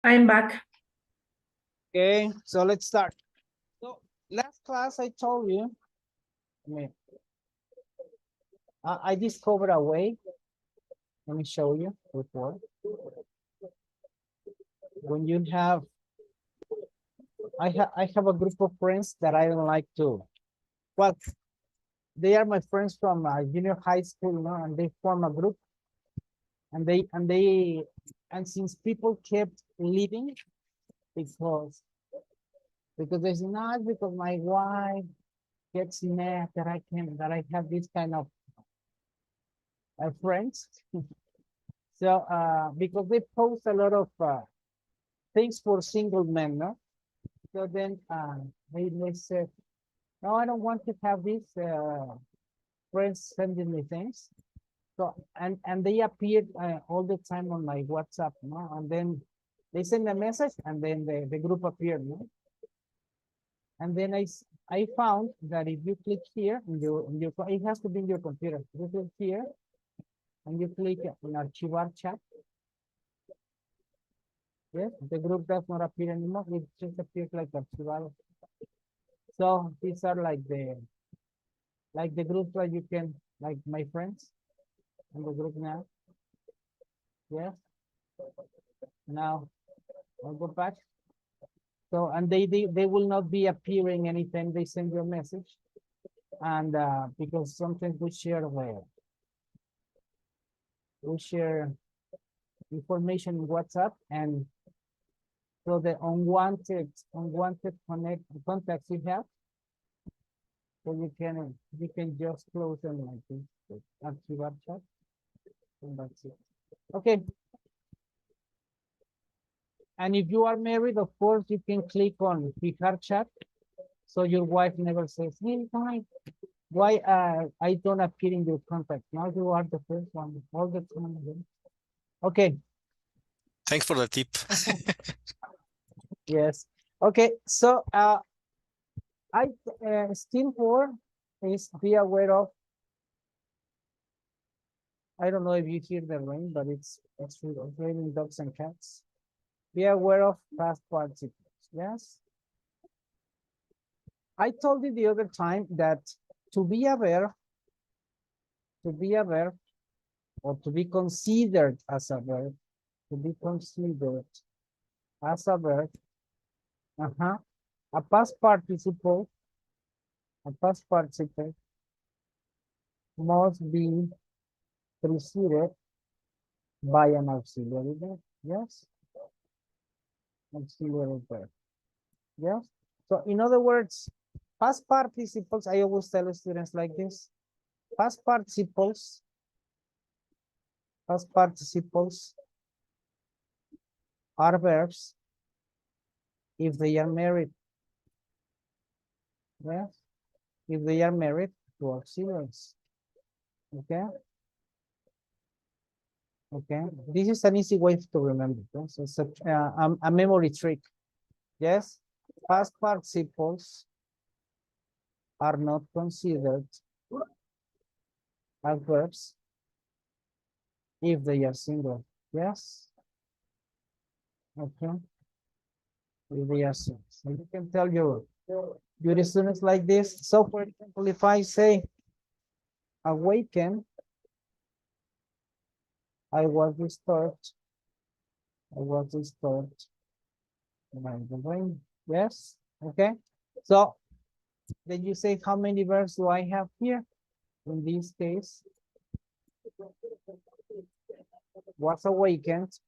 I'm back. Okay, so let's start. So last class I told you, I mean, I discovered a way. Let me show you before. When you have, I have a group of friends that I don't like to. Well, they are my friends from junior high school, you know, and they form a group, and since people kept leaving because they say not because my wife gets mad that I have this kind of friends. So because they post a lot of things for single men, no? So then they said, no, I don't want to have these friends sending me things. So and they appeared all the time on my WhatsApp, no? And then they send a message, and then the group appeared, no? And then I found that if you click here in your it has to be in your computer. You click here and you click on archivar chat. Yes, the group does not appear anymore. It just appears like archival. So these are like the groups that you can, like my friends in the group now. Yes. Now I'll go back. So and they will not be appearing anytime they send you a message. And because sometimes we share information in WhatsApp, and so the unwanted contacts you have, so you can just close them like this, archivar chat, and that's it. Okay. And if you are married, of course, you can click on fijar chat, so your wife never says, hey, why I don't appear in your contact. Now you are the first one all the time. Okay. Thanks for the tip. Yes. Okay. So I still more is be aware of. I don't know if you hear the rain, but it's raining dogs and cats. Be aware of past participles. Yes. I told you the other time that to be aware, or to be considered as a verb, to be considered as a verb, a past participle must be preceded by an auxiliary verb. Yes. Auxiliary verb. Yes. So in other words, past participles, I always tell students like this. Past participles are verbs if they are married. Yes. If they are married to auxiliaries. Okay. Okay. This is an easy way to remember. Yes? It's a memory trick. Yes. Past participles are not considered as verbs if they are single. Yes. Okay. If they are single. So you can tell your students like this. So for example, if I say awaken, I was disturbed by the rain. Yes. Okay. So then you say, how many verbs do I have here? In this case, was awakened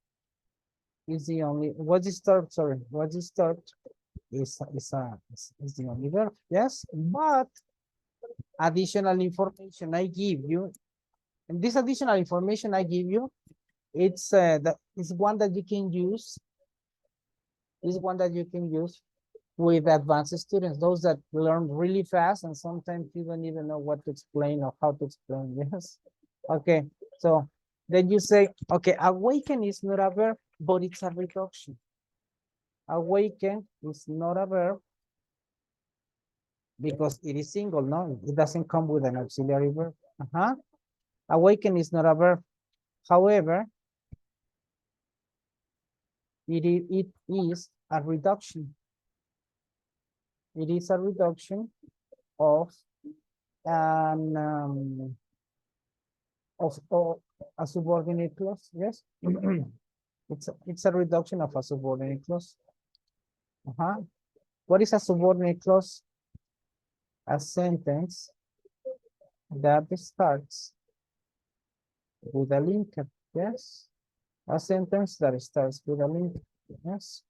is the only, was disturbed, sorry, was disturbed is the only verb. Yes. But additional information I give you, and this additional information I give you, it's one that you can use. Is one that you can use with advanced students, those that learn really fast and sometimes you don't even know what to explain or how to explain. Yes. Okay. So then you say, okay, awaken is not a verb, but it's a reduction. Awaken is not a verb because it is single. No, it doesn't come with an auxiliary verb. Awaken is not a verb. However, it is a reduction. It is a reduction of an of a subordinate clause. Yes, it's a reduction of a subordinate clause. What is a subordinate clause? A sentence that starts with a linker. Yes, a sentence that starts with a linker. Yes.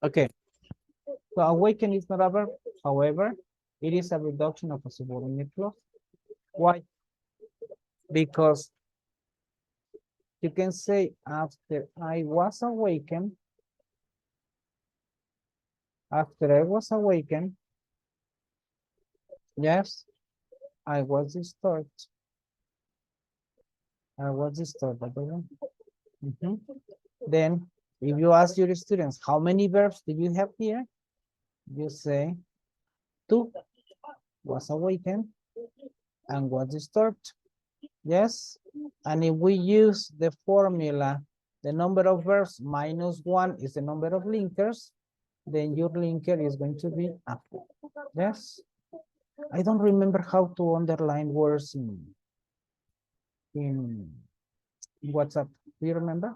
Okay. So awaken is not a verb. However, it is a reduction of a subordinate clause. Why? Because you can say after I was awakened, yes, I was disturbed. I was disturbed. Then, if you ask your students, how many verbs do you have here? You say, 2, was awakened and was disturbed. Yes, and if we use the formula, the number of verbs minus 1 is the number of linkers, then your linker is going to be up. Yes, I don't remember how to underline words in WhatsApp. Do you remember?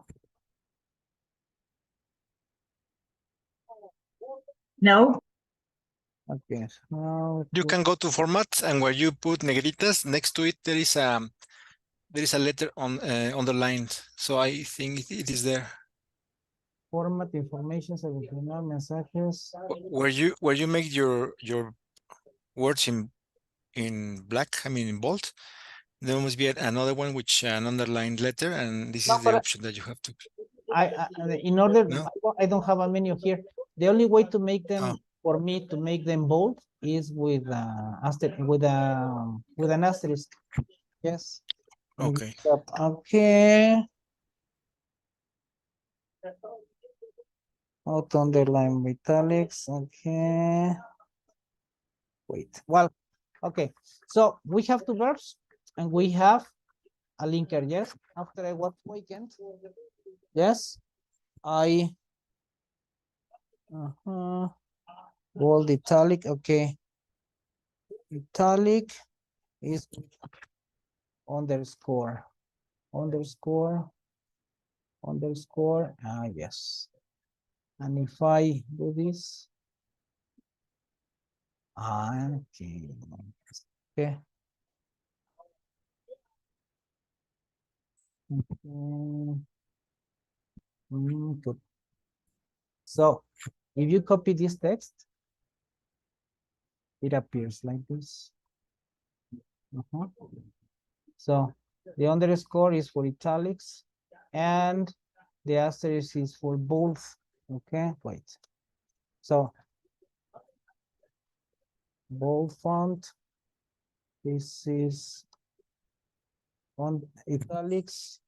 No. Okay. You can go to format, and where you put negritas, next to it there is a letter on underlined. So I think it is there. Format, information, seleccionar, mensajes. Where you make your words in black, I mean in bold, there must be another one which an underlined letter, and this No, is the option that you have to. In order, No? I don't have a menu here. The only way to make them, Oh. for me to make them bold, is with with an asterisk. Yes. Okay. Okay. Auto underline italics. Okay. Wait. Well, okay. So we have 2 verbs and we have a linker. Yes. After I was awakened. Yes. Bold italic. Okay. Italic is underscore. Yes. And if I do this, okay. Okay. Good. So if you copy this text, it appears like this. So the underscore is for italics and the asterisk is for both. Okay, wait. So bold font. This is on italics.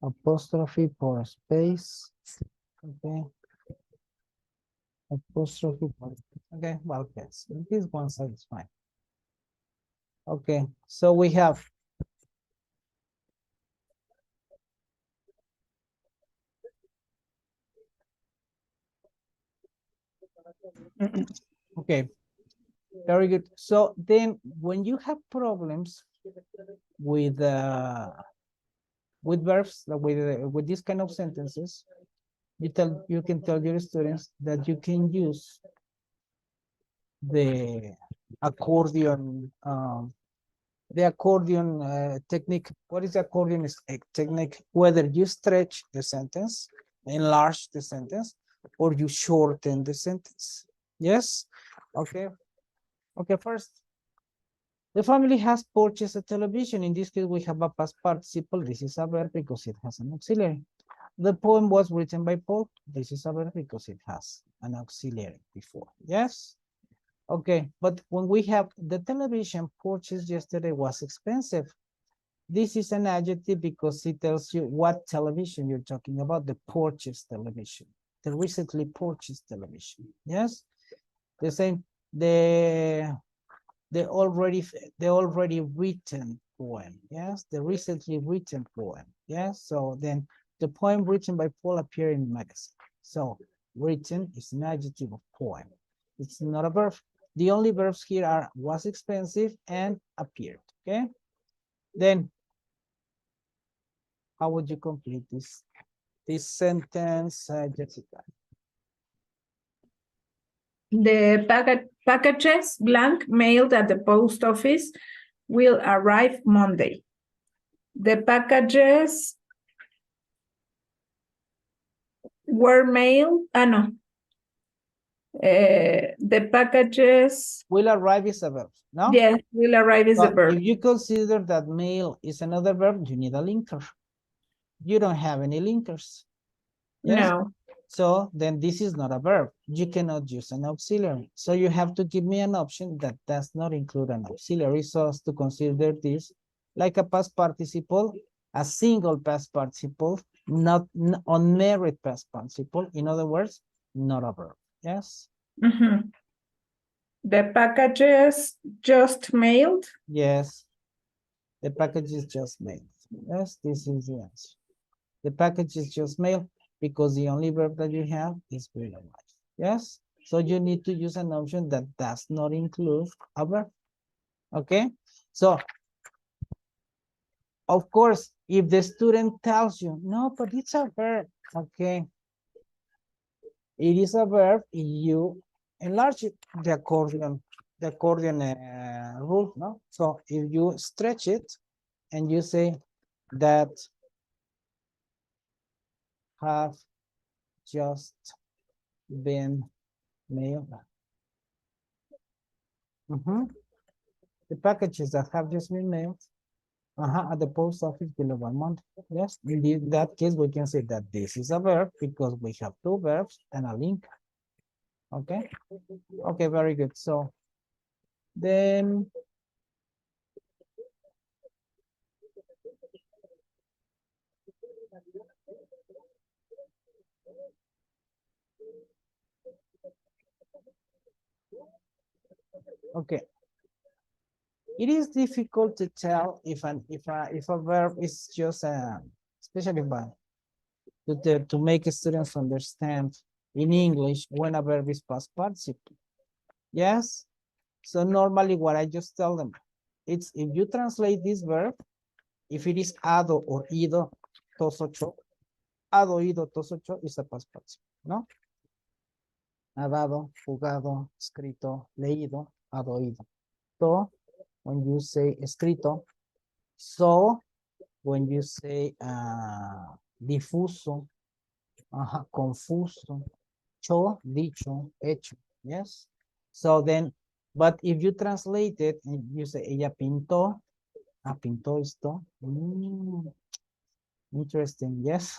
Apostrophe for space. Okay. Apostrophe for, okay, well, yes, this one side is fine. Okay, so we have okay, very good. So then when you have problems with verbs, with this kind of sentences, you can tell your students that you can use the accordion technique. What is the accordion technique? Whether you stretch the sentence, enlarge the sentence, or you shorten the sentence. Yes. Okay. Okay. First, the family has purchased a television. In this case, we have a past participle. This is a verb because it has an auxiliary. The poem was written by Paul. This is a verb because it has an auxiliary before. Yes. Okay, but when we have the television purchased yesterday was expensive. This is an adjective because it tells you what television you're talking about, the purchased television, the recently purchased television. Yes, the same, the already written poem. Yes, the recently written poem. Yes, so then the poem written by Paul appeared in the magazine. So written is an adjective of poem. It's not a verb. The only verbs here are was expensive and appeared. Okay. Then how would you complete this sentence, Jessica? The packages blank mailed at the post office will arrive Monday. The packages were mailed. No. The packages Will arrive is a verb, no? yes will arrive is the But verb. if you consider that mail is another verb, you need a linker. You don't have any linkers. Yes? No. So then this is not a verb. You cannot use an auxiliary. So you have to give me an option that does not include an auxiliary. So as to consider this like a past participle, a single past participle, not unmarried past participle. In other words, not a verb. Yes? Mhm. The packages just mailed. Yes. The package is just mailed. Yes, this is the answer. The package is just mailed because the only verb that you have is will arrive. Yes, so you need to use an option that does not include a verb. Okay, so of course, if the student tells you, no, but it's a verb, okay, it is a verb, you enlarge it, the accordion rule, no? So if you stretch it and you say that have just been mailed. The packages that have just been mailed at the post office below 1 month. Yes, in that case, we can say that this is a verb because we have two verbs and a link. Okay, okay, very good. So then okay, it is difficult to tell if a verb is just especially by to make students understand in English when a verb is past participle. Yes, so normally what I just tell them, it's if you translate this verb, if it is ado or ido, tosocho, ado, ido, tosocho is a past participle, ¿no? Ha dado, jugado, escrito, leído, ado, ido. So, when you say escrito, so, when you say difuso, confuso, cho, dicho, hecho, yes? So then, but if you translate it and you say ella pintó, pintó esto, interesting, yes.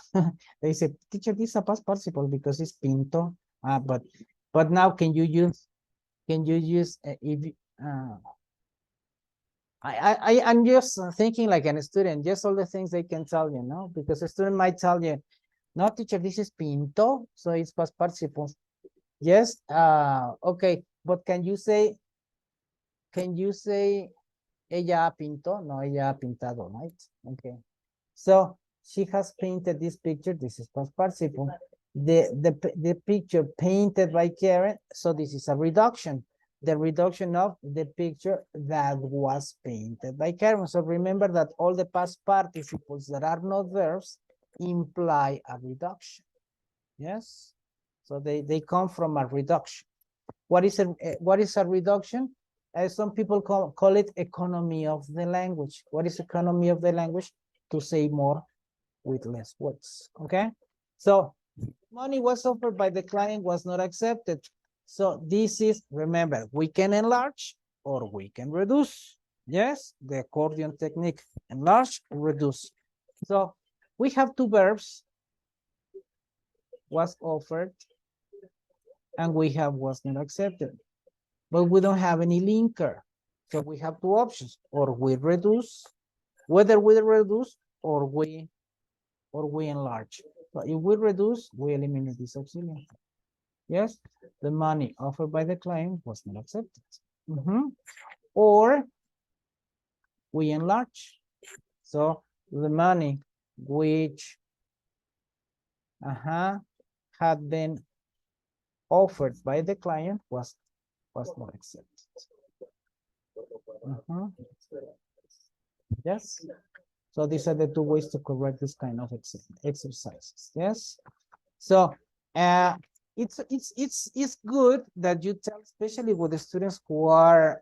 They say, teacher, this is a past participle because it's pinto. But now can you use if I'm just thinking like a student, just all the things they can tell you, no? Because a student might tell you, no, teacher, this is pinto, so it's past participle. Yes, okay, but can you say ella pintó? No, ella ha pintado, right? Okay. So she has painted this picture. This is past participle. The picture painted by Karen. So this is a reduction. The reduction of the picture that was painted by Karen. So remember that all the past participles that are not verbs imply a reduction. Yes. So they come from a reduction. What is a reduction? Some people call it economy of the language. What is economy of the language? To say more with less words. Okay. So money was offered by the client was not accepted. So this is, remember, we can enlarge or we can reduce. Yes, the accordion technique, enlarge, reduce. So we have two verbs was offered, and we have was not accepted. But we don't have any linker. So we have two options, or we reduce, whether we reduce or we enlarge. So if we reduce, we eliminate this auxiliary. Yes, the money offered by the client was not accepted. Or we enlarge. So the money which had been offered by the client was not accepted. Yes. So these are the two ways to correct this kind of exercises. Yes. So it's good that you tell, especially with the students who are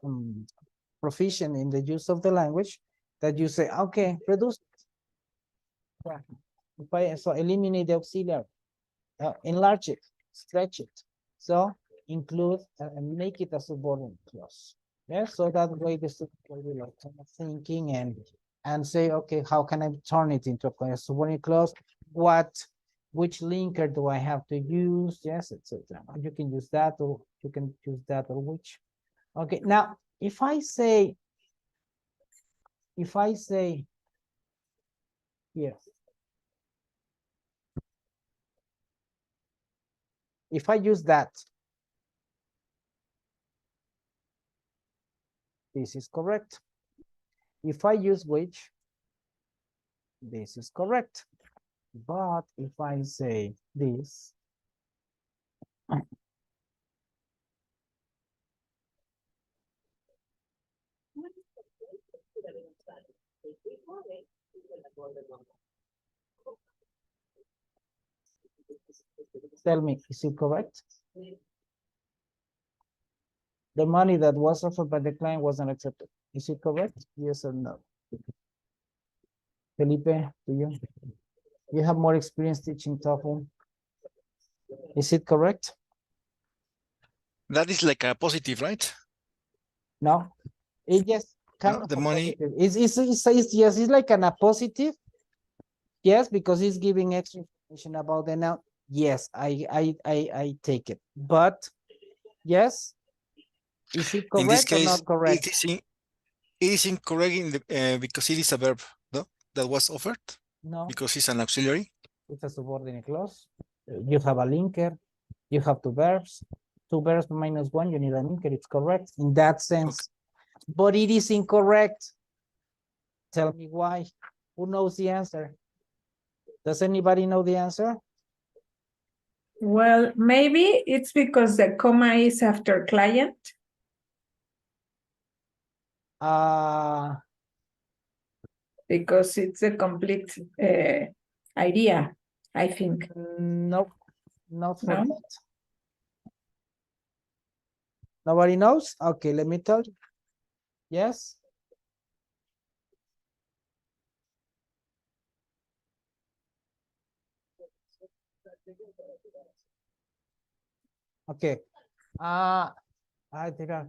proficient in the use of the language, that you say, okay, reduce. So eliminate the auxiliary, enlarge it, stretch it. So include and make it a subordinate clause. Yes, so that way the student will be like thinking and say, okay, how can I turn it into a subordinate clause? Which linker do I have to use? Yes, etc. You can use that, or you can use that, or which. Okay, now if I say here, if I use that, this is correct. If I use which, this is correct. But if I say this, tell me, is it correct? The money that was offered by the client wasn't accepted. Is it correct? Yes or no? Felipe, do you have more experience teaching TOEFL? Is it correct? That is like a positive, right? No, it just kind No, of the money. positive. It's yes, it's like a positive. Yes, because it's giving extra information about the noun. Yes, I take it. But yes, is it In this correct or case, not correct? it is incorrect in the, because it is a verb, no? That was offered No, because it's an auxiliary. it's a subordinate clause. You have a linker. You have two verbs minus one. You need a linker. It's correct in that sense. Okay. But it is incorrect. Tell me why. Who knows the answer? Does anybody know the answer? Well, maybe it's because the comma is after client. Because it's a complete idea, I think. Nope, not for No? that. Nobody knows? Okay, let me tell you. Yes. Okay. I think an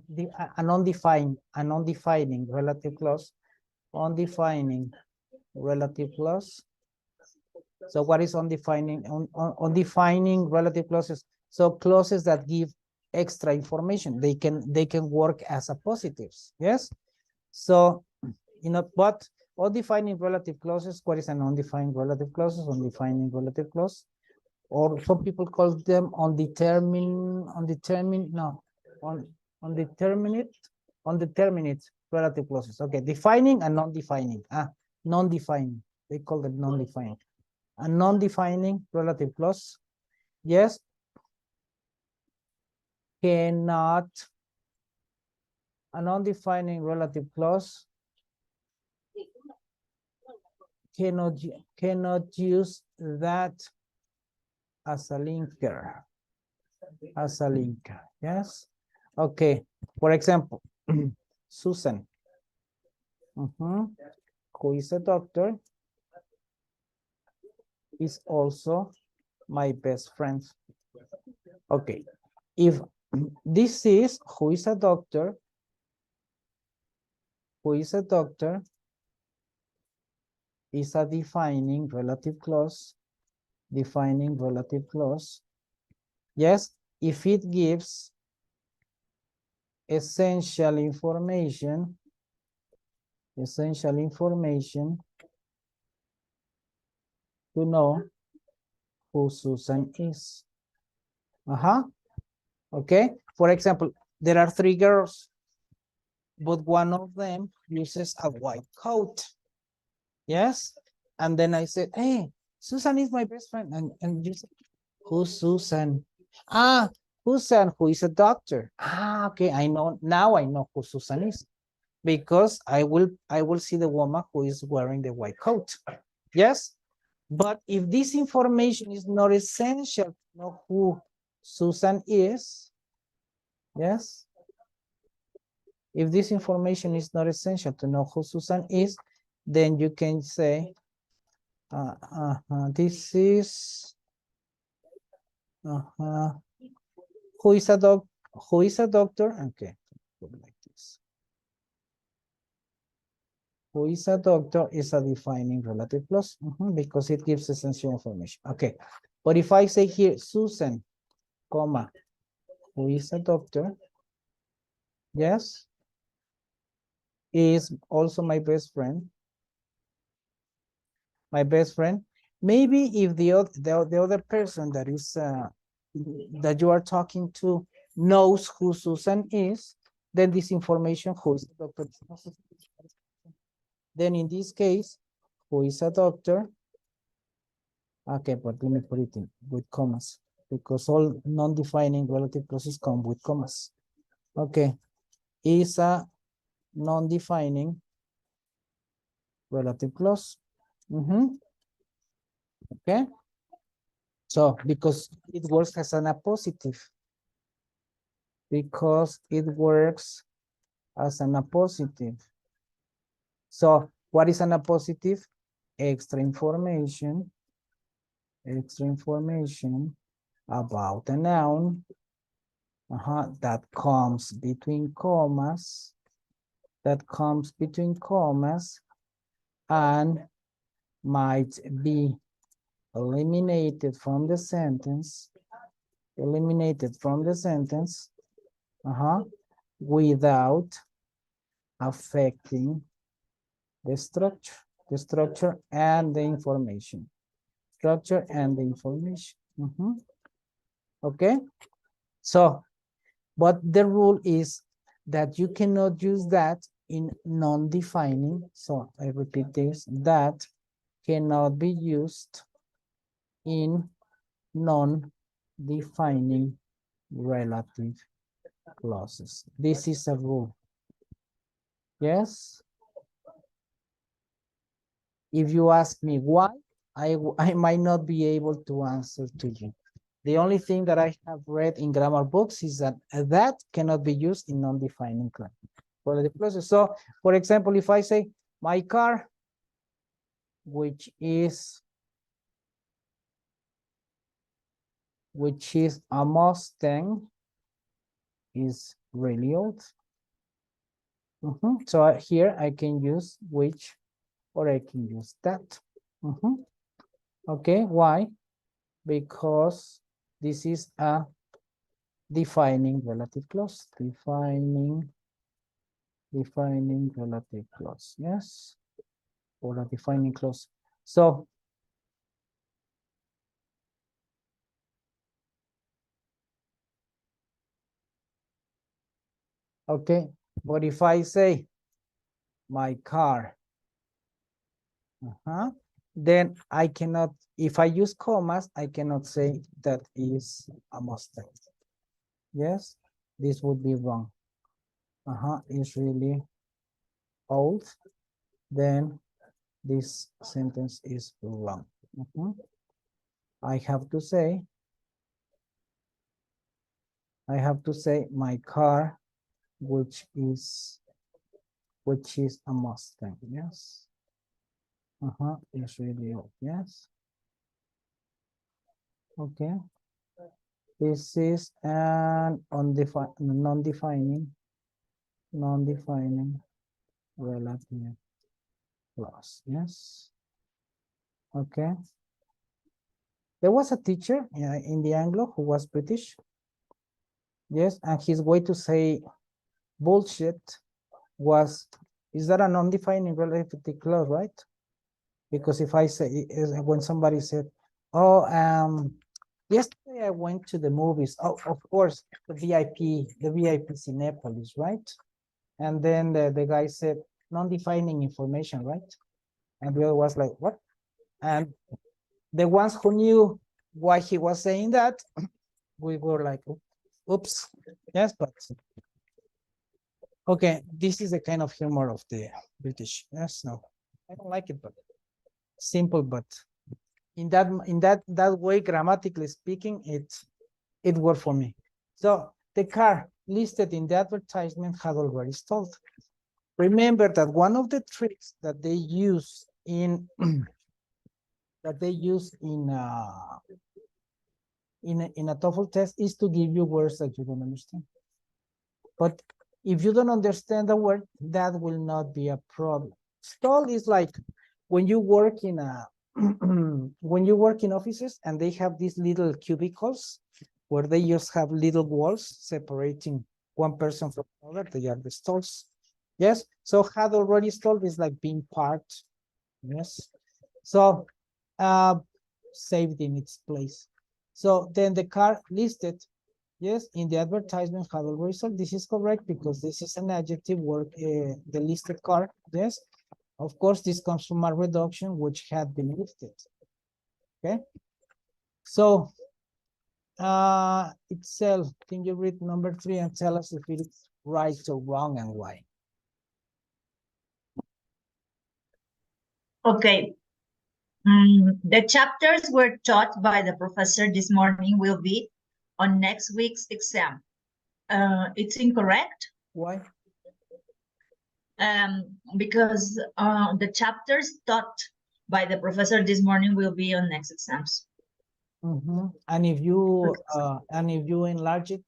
undefining relative clause. Undefining relative clause. So what is undefining? Undefining relative clauses. So clauses that give extra information. They can work as a positives. Yes. So but undefining relative clauses. What is an undefined relative clauses? Undefining relative clause, or some people call them undeterminate relative clauses. Okay, defining and non-defining. Non-defining. They call them non-defining. A non-defining relative clause, yes, cannot. A non-defining relative clause cannot use that as a linker. Yes. Okay. For example, Susan, who is a doctor, is also my best friend. Okay. If this is who is a doctor, is a defining relative clause, defining relative clause. Yes, if it gives essential information to know who Susan is. Okay. For example, there are 3 girls, but one of them uses a white coat. Yes. And then I said, hey, Susan is my best friend. And you said, who's Susan? Ah, Susan, who is a doctor. Ah, okay. I know now. I know who Susan is because I will see the woman who is wearing the white coat. Yes. But if this information is not essential to know who Susan is, yes. If this information is not essential to know who Susan is, then you can say, this is, who is a doctor? Okay, like this. Who is a doctor is a defining relative clause because it gives essential information. Okay, but if I say here, Susan, comma, who is a doctor? Yes, is also my best friend. My best friend. Maybe if the other person that is that you are talking to knows who Susan is, then this information, who is the doctor? Then in this case, who is a doctor? Okay, but let me put it in with commas because all non-defining relative clauses come with commas. Okay, is a non-defining relative clause. Okay. So because it works as an appositive. Because it works as an appositive. So what is an appositive? Extra information about a noun that comes between commas, and might be eliminated from the sentence, without affecting the structure and the information. Okay, so but the rule is that you cannot use that in non-defining. So I repeat this, that cannot be used in non-defining relative clauses. This is a rule. Yes. If you ask me why, I might not be able to answer to you. The only thing that I have read in grammar books is that cannot be used in non-defining relative clauses. So, for example, if I say my car, which is a Mustang, is really old. So here I can use which, or I can use that. Okay, why? Because this is a defining relative clause. Defining relative clause, yes, or a defining clause. So okay, but if I say my car, then I cannot, if I use commas, I cannot say that is a Mustang. Yes, this would be wrong. It's really old, then this sentence is wrong. I have to say my car, which is a Mustang. Yes. It's really old. Yes. Okay. This is an non-defining relative clause. Yes. Okay. There was a teacher in the Anglo who was British. Yes, and his way to say bullshit was, is that an undefined relativity clause, right? Because if I say, when somebody said, oh, yesterday I went to the movies. Oh, of course, the VIP Cinepolis, right? And then the guy said, non-defining information, right? And the other was like, what? And the ones who knew why he was saying that, we were like, oops, yes, but okay, this is the kind of humor of the British. Yes, no, I don't like it, but simple, but in that way, grammatically speaking, it worked for me. So the car listed in the advertisement had already stalled. Remember that one of the tricks that they use in in a TOEFL test is to give you words that you don't understand. But if you don't understand the word, that will not be a problem. Stall is like when you work in when you work in offices and they have these little cubicles where they just have little walls separating one person from another. They are the stalls. Yes. So had already stalled is like being parked. Yes. So saved in its place. So then the car listed, yes, in the advertisement had already sold. This is correct because this is an adjective word, the listed car. Yes. Of course, this comes from a reduction which had been listed. Okay. So itself, can you read number 3 and tell us if it's right or wrong and why? Okay. The chapters were taught by the professor this morning will be on next week's exam. It's incorrect. Why? Because the chapters taught by the professor this morning will be on next exams. And if you enlarge it,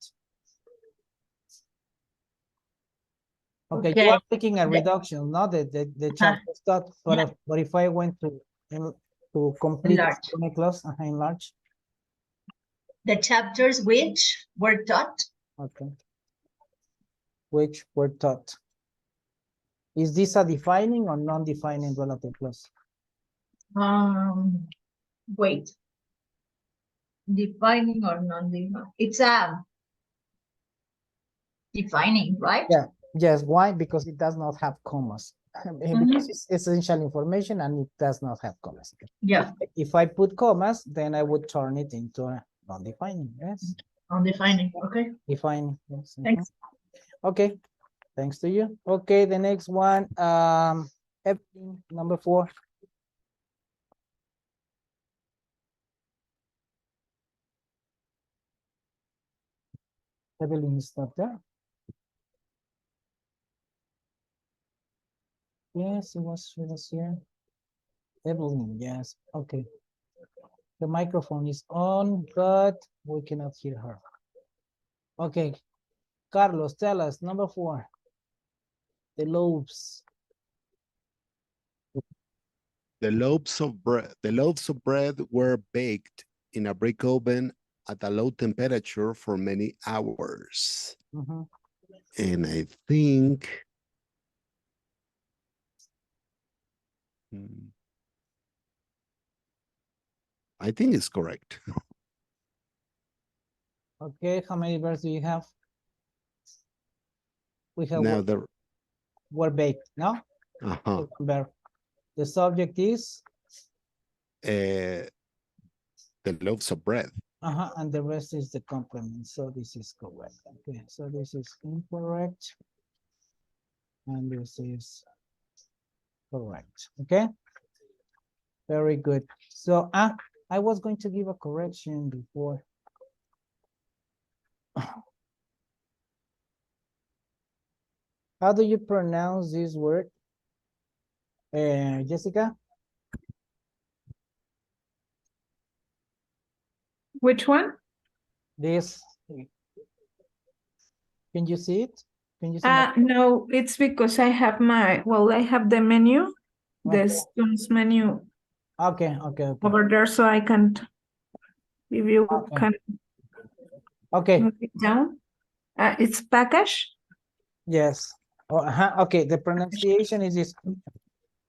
okay, you are taking a reduction, not the chapter taught, but if I went to complete the class, enlarge. The chapters which were taught. Okay. Which were taught. Is this a defining or non-defining relative clause? Wait. Defining or non-defining? It's a defining, right? Yeah. Yes. Why? Because it does not have commas. Because it's essential information and it does not have commas. Yeah. If I put commas, then I would turn it into a non-defining. Yes. Non-defining. Okay. Defining. Yes. Thanks. Okay. Thanks to you. Okay. The next one. Evelyn, number 4. Evelyn is not there. Yes, it was here. Evelyn, yes. Okay. The microphone is on, but we cannot hear her. Okay. Carlos, tell us, number 4. The loaves. The loaves of bread were baked in a brick oven at a low temperature for many hours. And I think it's correct. Okay, how many verbs do you have? We have Now were baked, no? The subject is? The loaves of bread. And the rest is the complement. So this is correct. Okay, so this is incorrect. And this is correct. Okay. Very good. So I was going to give a correction before. How do you pronounce this word? Jessica? Which one? This. Can you see it? Can you see it? No, it's because I have I have the menu, the students menu. Okay. Over there, so I can't. If you Okay. can Okay, move it down. It's package. yes. Oh, okay, the pronunciation is this.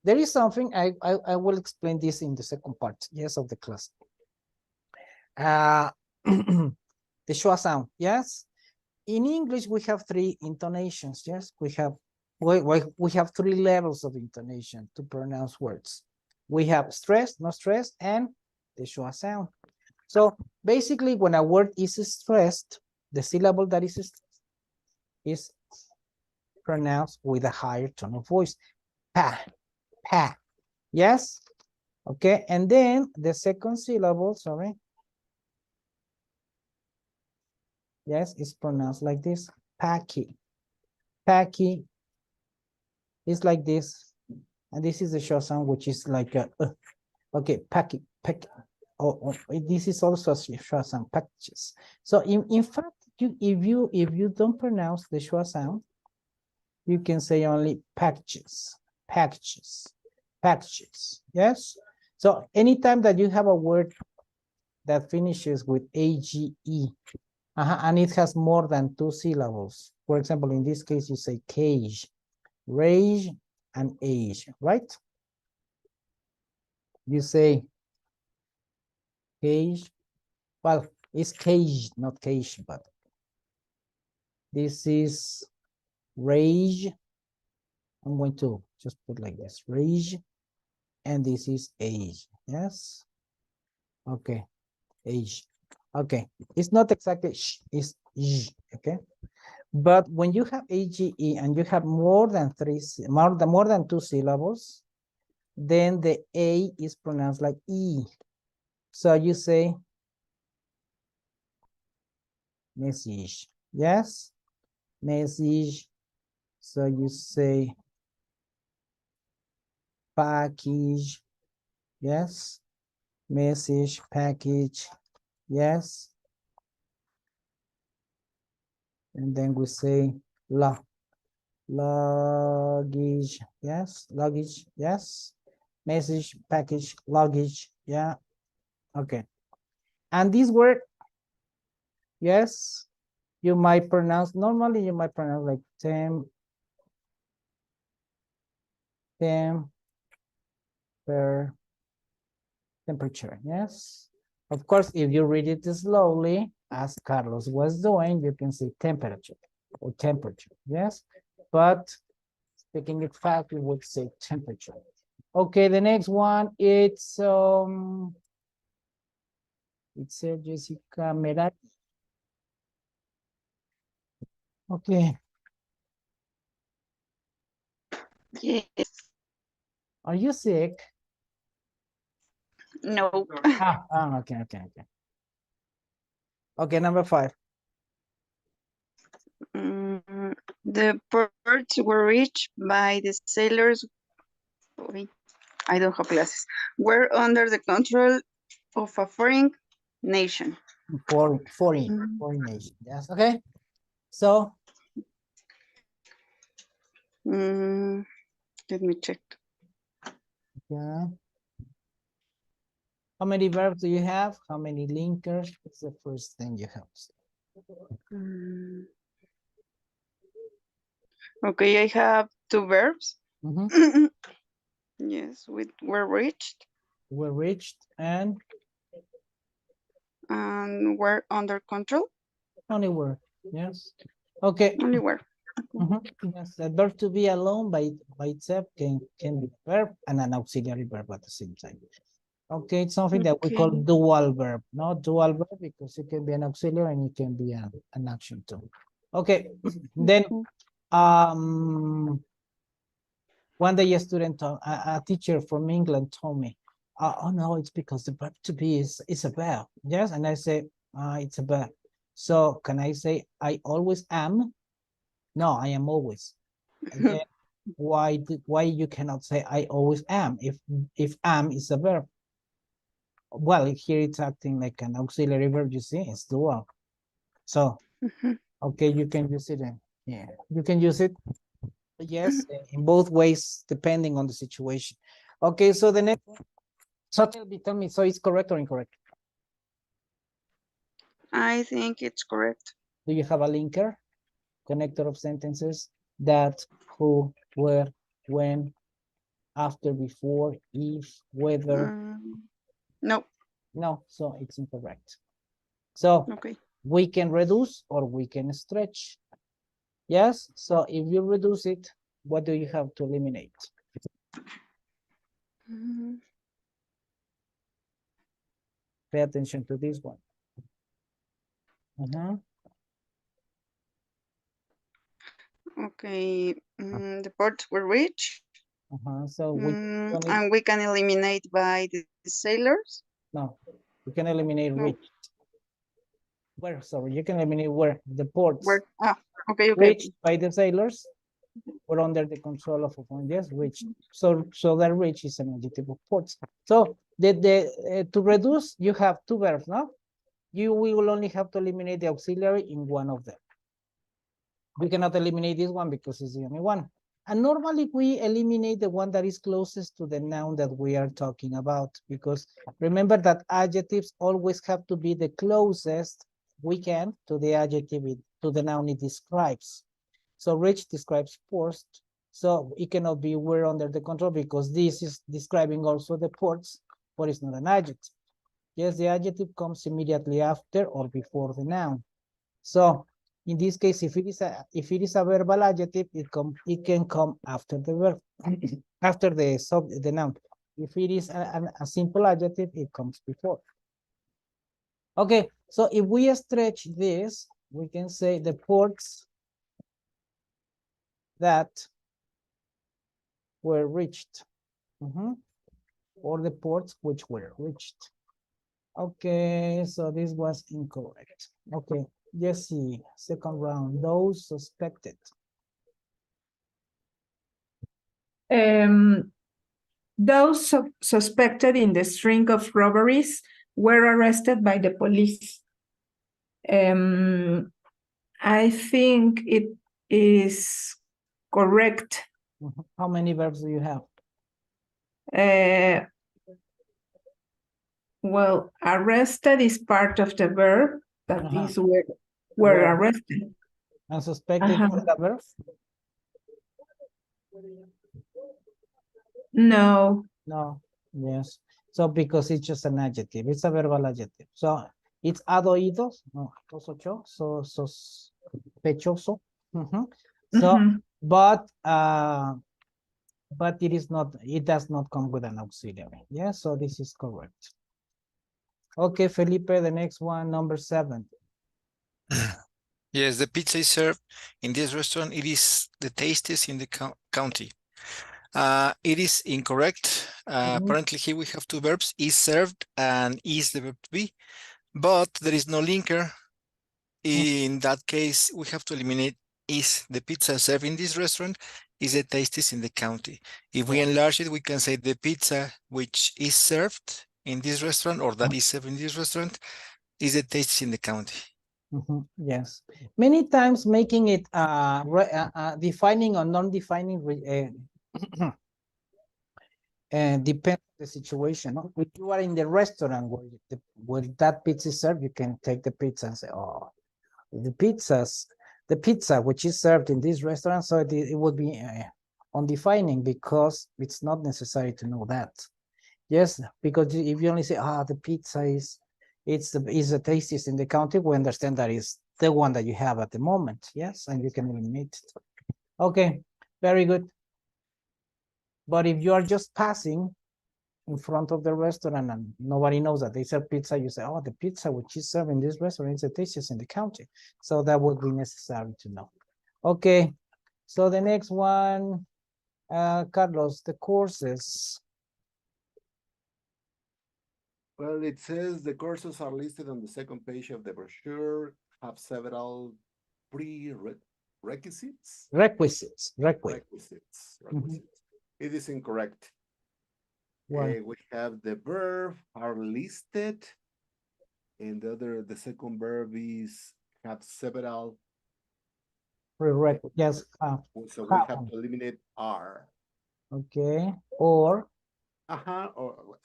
There is something, I will explain this in the second part, yes, of the class. The schwa sound, yes. In English, we have three intonations, yes. We have three levels of intonation to pronounce words. We have stressed, not stressed, and the schwa sound. So basically, when a word is stressed, the syllable that is stressed is pronounced with a higher tone of voice. Pa, pa, yes? Okay, and then the second syllable, sorry. Yes, it's pronounced like this. Paki. Paki is like this. And this is the short sound, which is like a, okay, paki, paki. Oh, this is also a short sound, packages. So in fact, if you don't pronounce the short sound, you can say only packages, packages, packages. Yes. So anytime that you have a word that finishes with age, and it has more than two syllables. For example, in this case, you say cage, rage, and age, right? You say cage. Well, it's cage, not cage, but this is rage. I'm going to just put like this, rage, and this is age. Yes. Okay, age. Okay, it's not exactly sh, it's sh, okay? But when you have age and you have more than more than two syllables, then the A is pronounced like E. So you say message, yes? Message. So you say package, yes? Message, package, yes? And then we say luggage, yes? Luggage, yes? Message, package, luggage, yeah? Okay. And this word, yes, you might pronounce, normally you might pronounce like temperature, yes. Of course, if you read it slowly, as Carlos was doing, you can say temperature or temperature, yes. But speaking it fast, we would say temperature. Okay, the next one, it's Jessica Merari. Okay, Yes. are you sick? No. Okay. Okay, number 5. The birds were reached by the sailors. Wait, I don't have glasses. Were under the control of a foreign nation. Foreign nation, yes, okay. So, Let me check. yeah. How many verbs do you have? How many linkers? What's the first thing you have? Okay, I have 2 verbs. Mm-hmm. Yes, were reached Were reached and were under control. only were, yes. Okay. Only were. Yes, the verb to be alone by itself can be a verb and an auxiliary verb at the same time. Okay, it's something that we call Okay. dual verb, not dual verb because it can be an auxiliary and it can be an action too. Okay, then one day a student, a teacher from England told me, oh no, it's because the verb to be is a verb. Yes, and I say, it's a verb. So can I say I always am? No, I am always. And then why you cannot say I always am if am is a verb? Well, here it's acting like an auxiliary verb, you see, it's dual. So, okay, you can use it. Yeah, you can use it. Yes, in both ways, depending on the situation. Okay, so the next, so tell me, so it's correct or incorrect? I think it's correct. Do you have a linker? Connector of sentences that, who, where, when, after, before, if, whether. No, No, so it's incorrect. So okay. we can reduce or we can stretch. Yes, so if you reduce it, what do you have to eliminate? Mm, Pay attention to this one. Okay, the ports were rich. So we don't need, And we can eliminate by the sailors. no, we can eliminate No. reach. Where, sorry, you can eliminate where the ports Where? Okay, okay. reached by the sailors were under the control of yes, reached. So that reach is an adjective of ports. So to reduce, you have two verbs, no? You will only have to eliminate the auxiliary in one of them. We cannot eliminate this one because it's the only one. And normally we eliminate the one that is closest to the noun that we are talking about, because remember that adjectives always have to be the closest we can to the adjective, to the noun it describes. So rich describes forced, so it cannot be we're under the control because this is describing also the ports, but it's not an adjective. Yes, the adjective comes immediately after or before the noun. So in this case, if it is a verbal adjective, it can come after the verb, after the noun. If it is a simple adjective, it comes before. Okay, so if we stretch this, we can say the ports that were reached, or the ports which were reached. Okay, so this was incorrect. Okay, Jesse, second round, those suspected. Those suspected in the string of robberies were arrested by the police. I think it is correct. How many verbs do you have? Well, arrested is part of the verb. That is were Where? arrested. And suspected is a verb? No. No, yes. So because it's just an adjective, it's a verbal adjective. So it's adoídos, no, so sospechoso. So, but it is not, it does not come with an auxiliary. Yeah, so this is correct. Okay, Felipe, the next one, number 7. Yes, the pizza is served in this restaurant. It is the tastiest in the county. It is incorrect. Apparently here we have two verbs, is served and is the verb to be, but there is no linker. In that case, we have to eliminate is. The pizza served in this restaurant is the tastiest in the county. If we enlarge it, we can say the pizza which is served in this restaurant or that is served in this restaurant is the tastiest in the county. Yes, many times making it defining or non-defining depends on the situation. No? If you are in the restaurant where that pizza is served, you can take the pizza and say, oh, the pizza which is served in this restaurant, so it would be undefining because it's not necessary to know that. Yes, because if you only say, the pizza is the tastiest in the county, we understand that is the one that you have at the moment. Yes, and you can eliminate it. Okay, very good. But if you are just passing in front of the restaurant and nobody knows that they serve pizza, you say, oh, the pizza which is served in this restaurant is the tastiest in the county. So that would be necessary to know. Okay, so the next one, Carlos, the courses. Well, it says the courses are listed on the second page of the brochure, have several prerequisites. Requisites. It is incorrect. Why? We have the verb are listed, and the second verb is have several Prerequisites. Yes. So we have to eliminate are. Okay. Or Or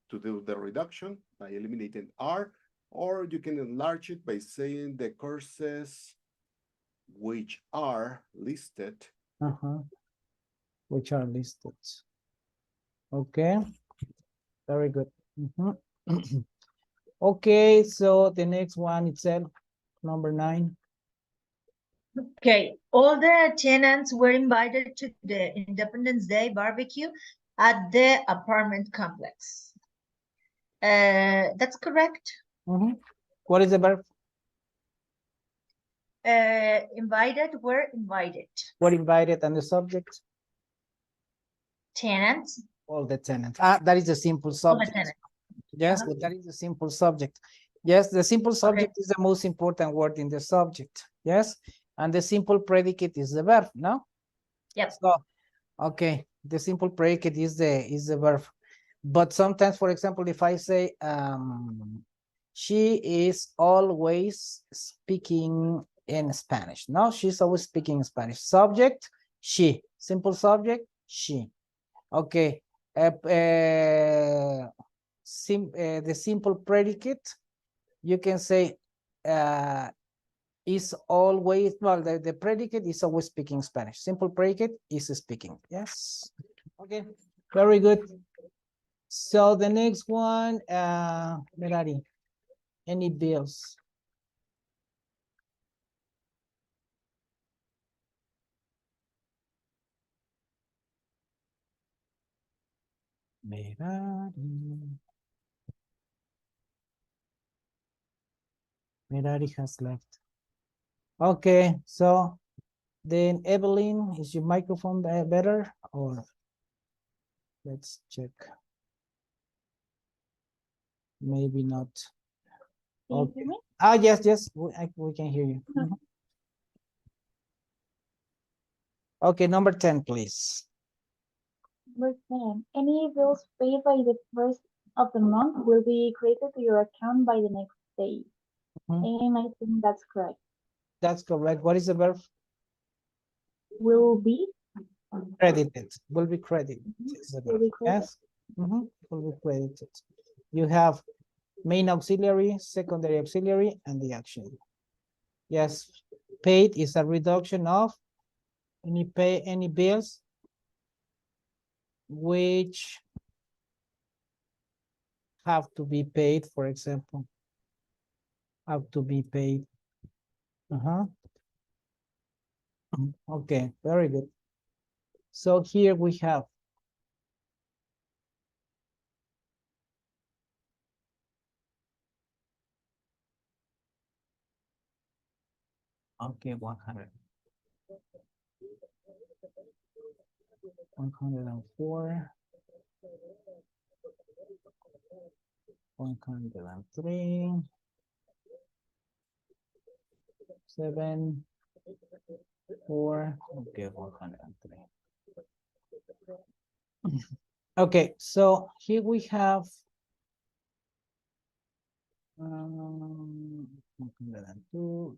to do the reduction by eliminating are, Or you can enlarge it by saying the courses which are listed. Which are listed. Okay, very good. Okay, so the next one itself, number 9. Okay, all the tenants were invited to the Independence Day barbecue at the apartment complex. That's correct. What is the verb? Invited were invited. What invited and the subject? Tenants. All the tenants. That is the simple All the subject. tenants. Yes, that is the simple subject. Yes, the simple subject is the most important word in the subject. Yes, and the simple predicate is the verb. No. Yep. So, okay, the simple predicate is the verb. But sometimes, for example, if I say she is always speaking in Spanish. No, she's always speaking in Spanish. Subject, she. Simple subject, she. Okay. The simple predicate, you can say is always, well, the predicate is always speaking Spanish. Simple predicate is speaking. Yes. Okay, very good. So the next one, Merari, any bills? Merari. Merari has left. Okay, so then Evelyn, is your microphone better or let's check. Maybe not. Okay. Yes, we can hear you. Okay, number 10, please. Number 10, any bills paid by the first of the month will be credited to your account by the next day. And I think that's correct. That's correct. What is the verb? Will be Credited. Will be credited. Will be credited. Yes. Will be credited. You have main auxiliary, secondary auxiliary, and the action. Yes. Paid is a reduction of any bills which have to be paid, for example. Have to be paid. Okay, very good. So here we have okay, 100. 104. 103. 7. 4. Okay, 103. Okay, so here we have 102.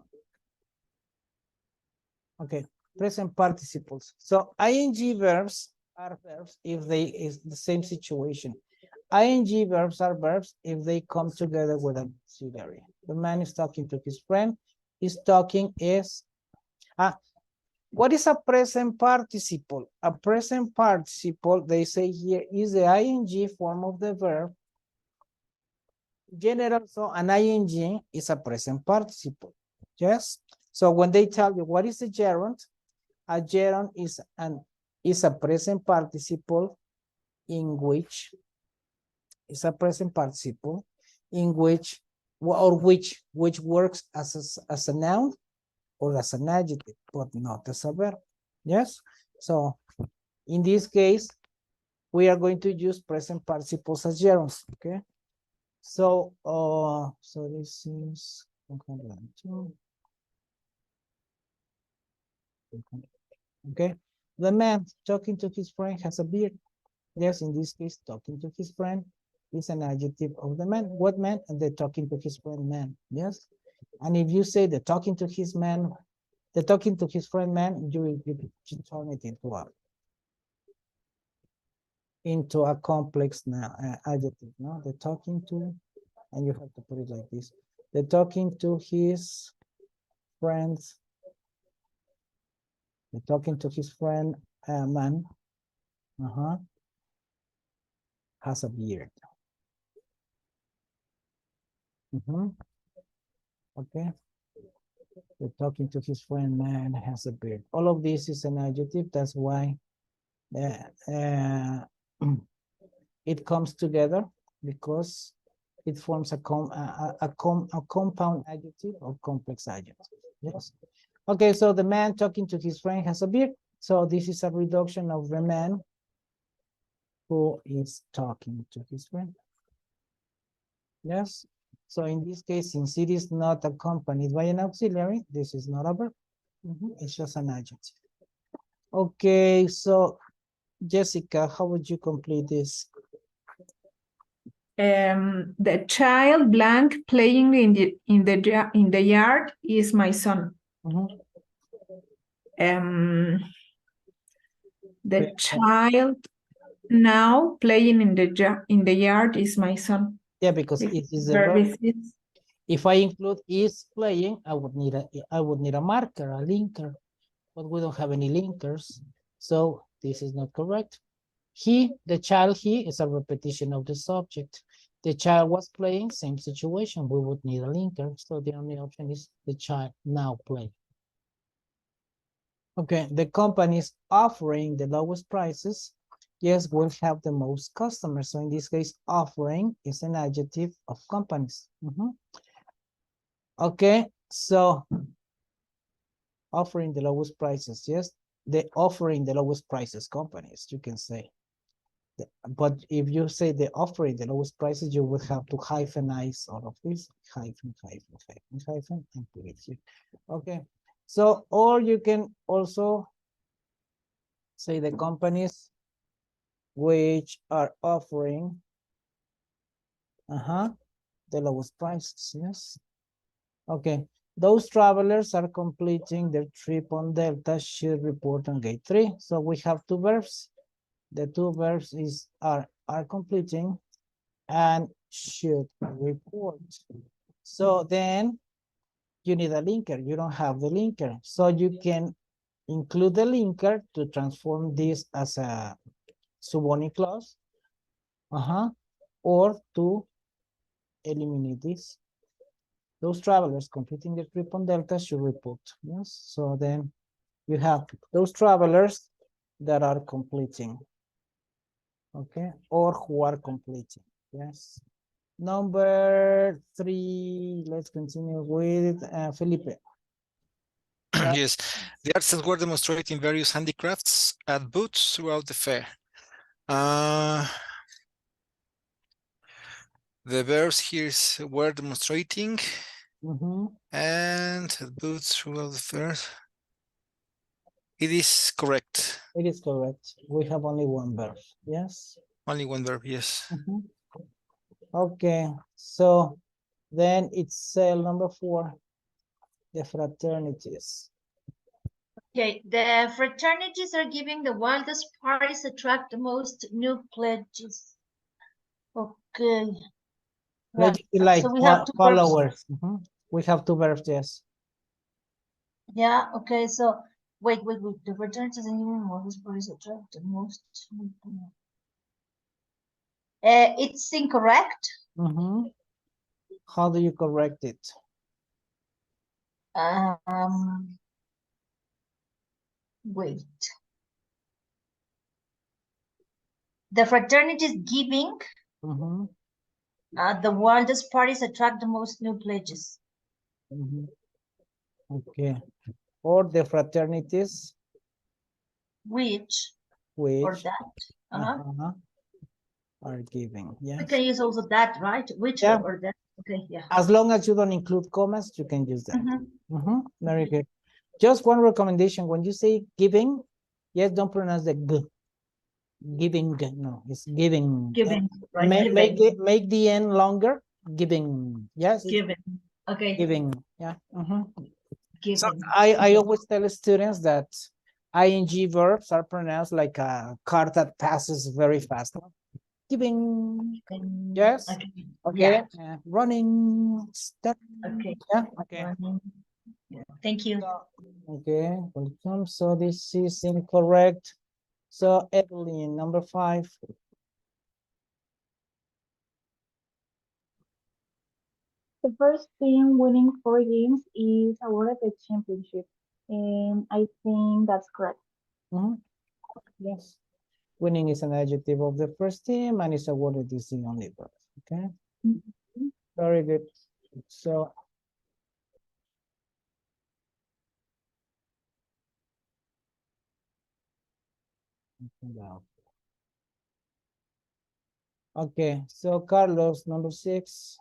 Okay, present participles. So ing verbs are verbs if they is the same situation. Ing verbs are verbs if they come together with an auxiliary. The man is talking to his friend. What is a present participle? A present participle, they say here, is the ing form of the verb. General, so an ing is a present participle. Yes. So when they tell you what is a gerund is a present participle in which is a present participle in which works as a noun or as an adjective, but not as a verb. Yes. So in this case, we are going to use present participles as gerunds. Okay. So so this is 102. Okay. The man talking to his friend has a beard. Yes, in this case, talking to his friend is an adjective of the man. What man? And the talking to his friend man. Yes. And if you say the talking to his man, the talking to his friend man, you turn it into a complex now adjective. No, the talking to And you have to put it like this. The talking to his friends. The talking to his friend, man. Has a beard. Okay. The talking to his friend, man, has a beard. All of this is an adjective. That's why it comes together, because it forms a compound adjective or complex adjective. Yes. Okay, so the man talking to his friend has a beard. So this is a reduction of the man who is talking to his friend. Yes. So in this case, since it is not accompanied by an auxiliary, this is not a verb. It's just an adjective. Okay, so Jessica, how would you complete this? The child blank playing in the yard is my son. The child now playing in the yard is my son. Yeah, because it is a Verb verb. is. If I include is playing, I would need a marker, a linker, but we don't have any linkers, so this is not correct. The child is a repetition of the subject. The child was playing, same situation. We would need a linker, so the only option is the child now playing. Okay, the company is offering the lowest prices. Yes, we'll have the most customers. So in this case, offering is an adjective of companies. Okay, so offering the lowest prices. Yes, the offering the lowest prices companies, you can say. But if you say the offering the lowest prices, you will have to hyphenize all of this, hyphen, and put it here. Okay, so, or you can also say the companies which are offering the lowest prices. Yes. Okay, those travelers are completing their trip on Delta should report on gate 3. So we have two verbs. The two verbs are completing and should report. So then you need a linker. You don't have the linker. So you can include the linker to transform this as a subordinate clause. Or to eliminate this. Those travelers completing the trip on Delta should report. Yes. So then you have those travelers that are completing. Okay. Or who are completing. Yes. Number 3. Let's continue with Felipe. Yes, the artisans were demonstrating various handicrafts at booths throughout the fair. The verbs here were demonstrating and at booths throughout the fair. It is correct. It is correct. We have only one verb. Yes. Only one verb, yes. Okay, so then it's cell number 4, the fraternities. Okay, the fraternities are giving the wildest parties, attract the most new pledges. Okay. Like, like so we have two followers. We have two verbs, yes. Yeah, okay, so wait. The fraternities are giving the wildest parties, attract the most new pledges. It's incorrect. How do you correct it? Wait. The fraternity is giving. The wildest parties attract the most new pledges. Okay. Or the fraternities. Which. Or that. Are giving. Yes. We can use also that, right? Which or that. Okay, yeah. As long as you don't include commas, you can use that. Very good. Just one recommendation. When you say giving, yes, don't pronounce the g. Giving, no, it's giving. Giving, right? Make the end longer. Giving, yes. Giving, okay. Giving, yeah. Giving. So I always tell students that ing verbs are pronounced like a car that passes very fast. Giving. And- Yes. Okay. Okay. Yeah. Running. Step. Okay. Yeah. Okay. Running. Yeah. Thank you. Okay. Welcome. So this is incorrect. So Evelyn, number 5. The first team winning 4 games is awarded the championship. And I think that's correct. Yes. Winning is an adjective of the first team and is awarded is the only verb. Okay. Very good. So okay, so Carlos, number 6.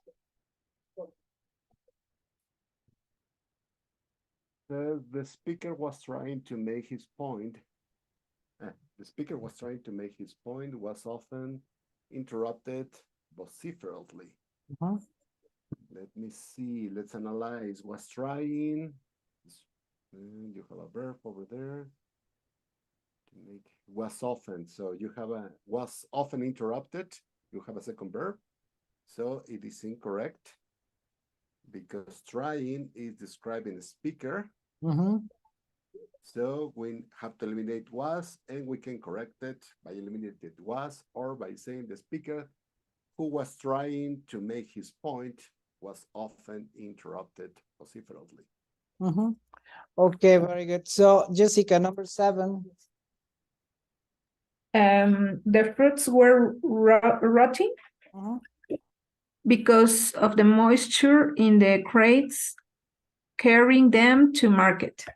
The speaker was trying to make his point. The speaker was trying to make his point, was often interrupted vociferously. Let me see. Let's analyze. Was trying. You have a verb over there. To make was often. So you have a was often interrupted. You have a second verb. So it is incorrect because trying is describing a speaker. So we have to eliminate was, and we can correct it by eliminating was or by saying the speaker who was trying to make his point was often interrupted vociferously. Okay, very good. So Jessica, number 7. The fruits were rotting because of the moisture in the crates carrying them to market.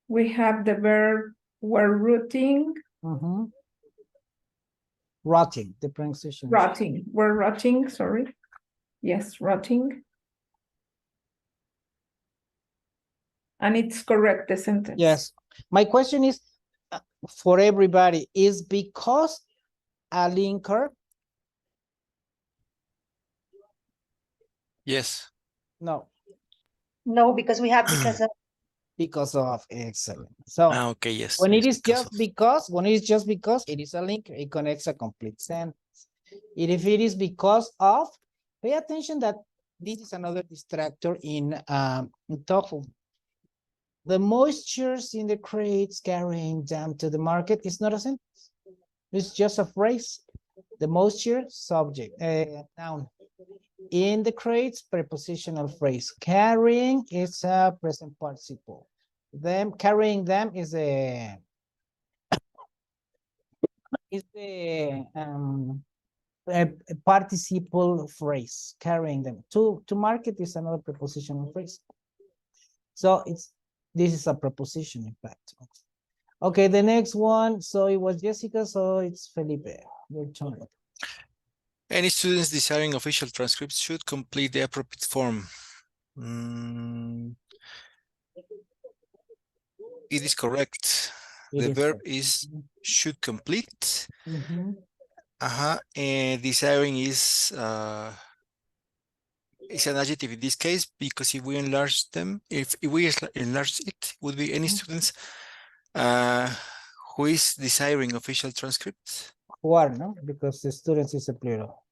We have the verb were rotting. Rotting, the pronunciation. Rotting, we're rotting, sorry. Yes, rotting. And it's correct, the sentence. Yes. My question is for everybody, is because a linker? Yes. No. No, because we have because of. Because of, excellent. So Okay, yes. when it yes, is just because, it is a linker, it connects a complete sentence. And if it is because of, pay attention that this is another distractor in TOEFL. The moistures in the crates carrying them to the market is not a sentence. It's just a phrase. The moisture, subject, noun. In the crates, prepositional phrase. Carrying is a present participle. Them carrying them is a participle phrase. Carrying them to market is another prepositional phrase. So this is a preposition, in fact. Okay, the next one. So it was Jessica. So it's Felipe. Your turn. Any students desiring official transcripts should complete the appropriate form. It is correct. The verb is should complete. And desiring is an adjective in this case, because if we enlarge them, if we enlarge it, would be any students who is desiring official transcripts. Who are, no? Because the students is a plural.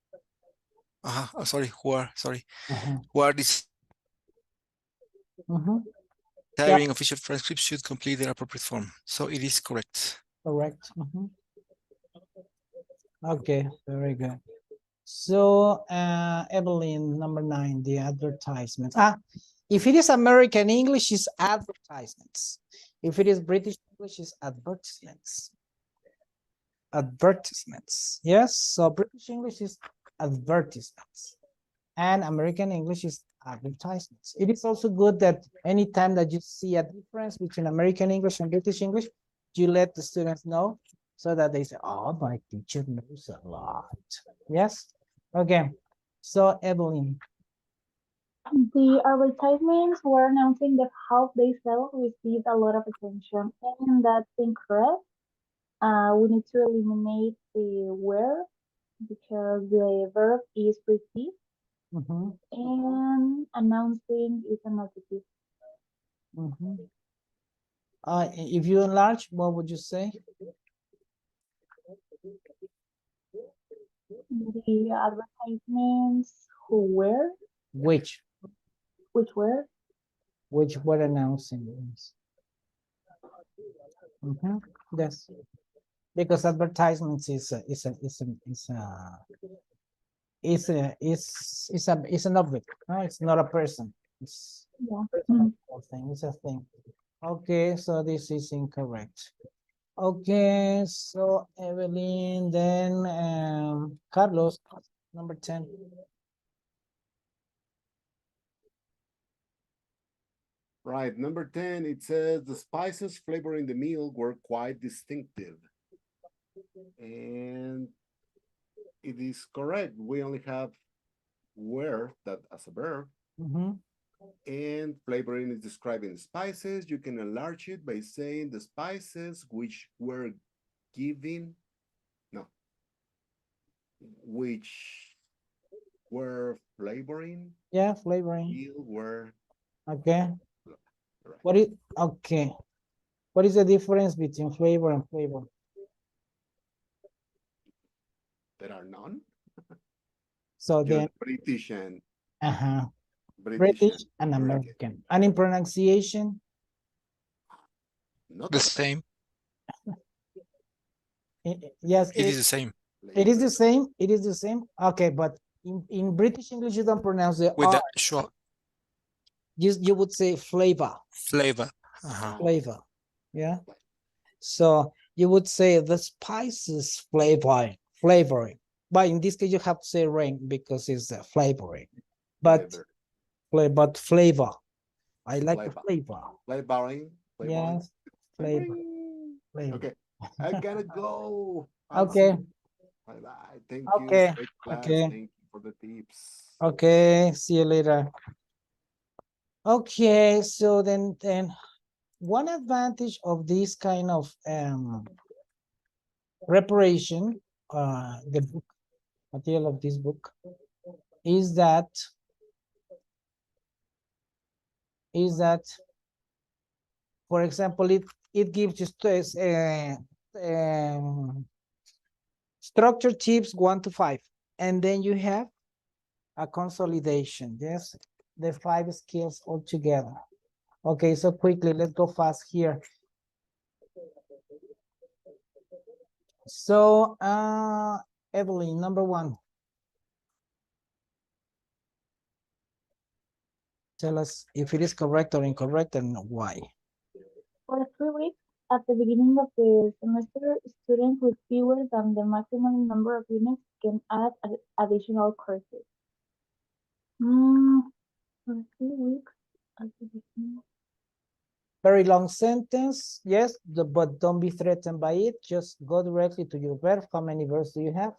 Sorry, who are, sorry. Who are desiring official transcripts should complete their appropriate form. So it is correct. Correct. Okay, very good. So Evelyn, number 9, the advertisements. If it is American English, is advertisements. If it is British English, is advertisements. Advertisements. Yes, so British English is advertisements. And American English is advertisements. It is also good that anytime that you see a difference between American English and British English, you let the students know so that they say, oh, my teacher knows a lot. Yes? Okay. So, Evelyn. The advertisements were announcing the house they sell received a lot of attention, and that's incorrect. We need to eliminate the where because the verb is receive. And announcing is an adjective. If you enlarge, what would you say? The advertisements who were, Which which were, were announcing this. Yes, because advertisements is an object. No, it's not a person. It's yeah. a thing. It's a thing. Okay, so this is incorrect. Okay, so Evelyn, then Carlos, number 10. Right, number 10, it says the spices flavoring the meal were quite distinctive. And it is correct. We only have were that as a verb. And flavoring is describing the spices. You can enlarge it by saying the spices which were giving, no, which were flavoring. Yeah, flavoring. Meal were. Okay. Correct. What is the difference between flavor and flavor? There are none. So Just then British and British and American. And in pronunciation? Not The same. Yes, It is the same. it is the same. It is the same. Okay, but in British English, you don't pronounce the With R. the short You would say flavor. flavor. Flavor. Yeah. So you would say the spices flavoring. But in this case, you have to say ring because it's the flavoring. But flavor. I like the flavor. Flavoring. Yes. Flavor. Okay. I gotta go. Okay. Bye-bye. Thank Okay. you. Great class. Okay. Thank you for the tips. Okay. See you later. Okay. So then one advantage of this kind of preparation, the book material of this book, is that for example, it gives you structure tips 1 to 5, and then you have a consolidation. Yes, the 5 skills all together. Okay, so quickly, let's go fast here. So Evelyn, number 1. Tell us if it is correct or incorrect and why. For 3 weeks at the beginning of the semester, students with fewer than the maximum number of units can add additional courses. For 3 weeks at the beginning. Very long sentence, yes, but don't be threatened by it. Just go directly to your verb. How many verbs do you have?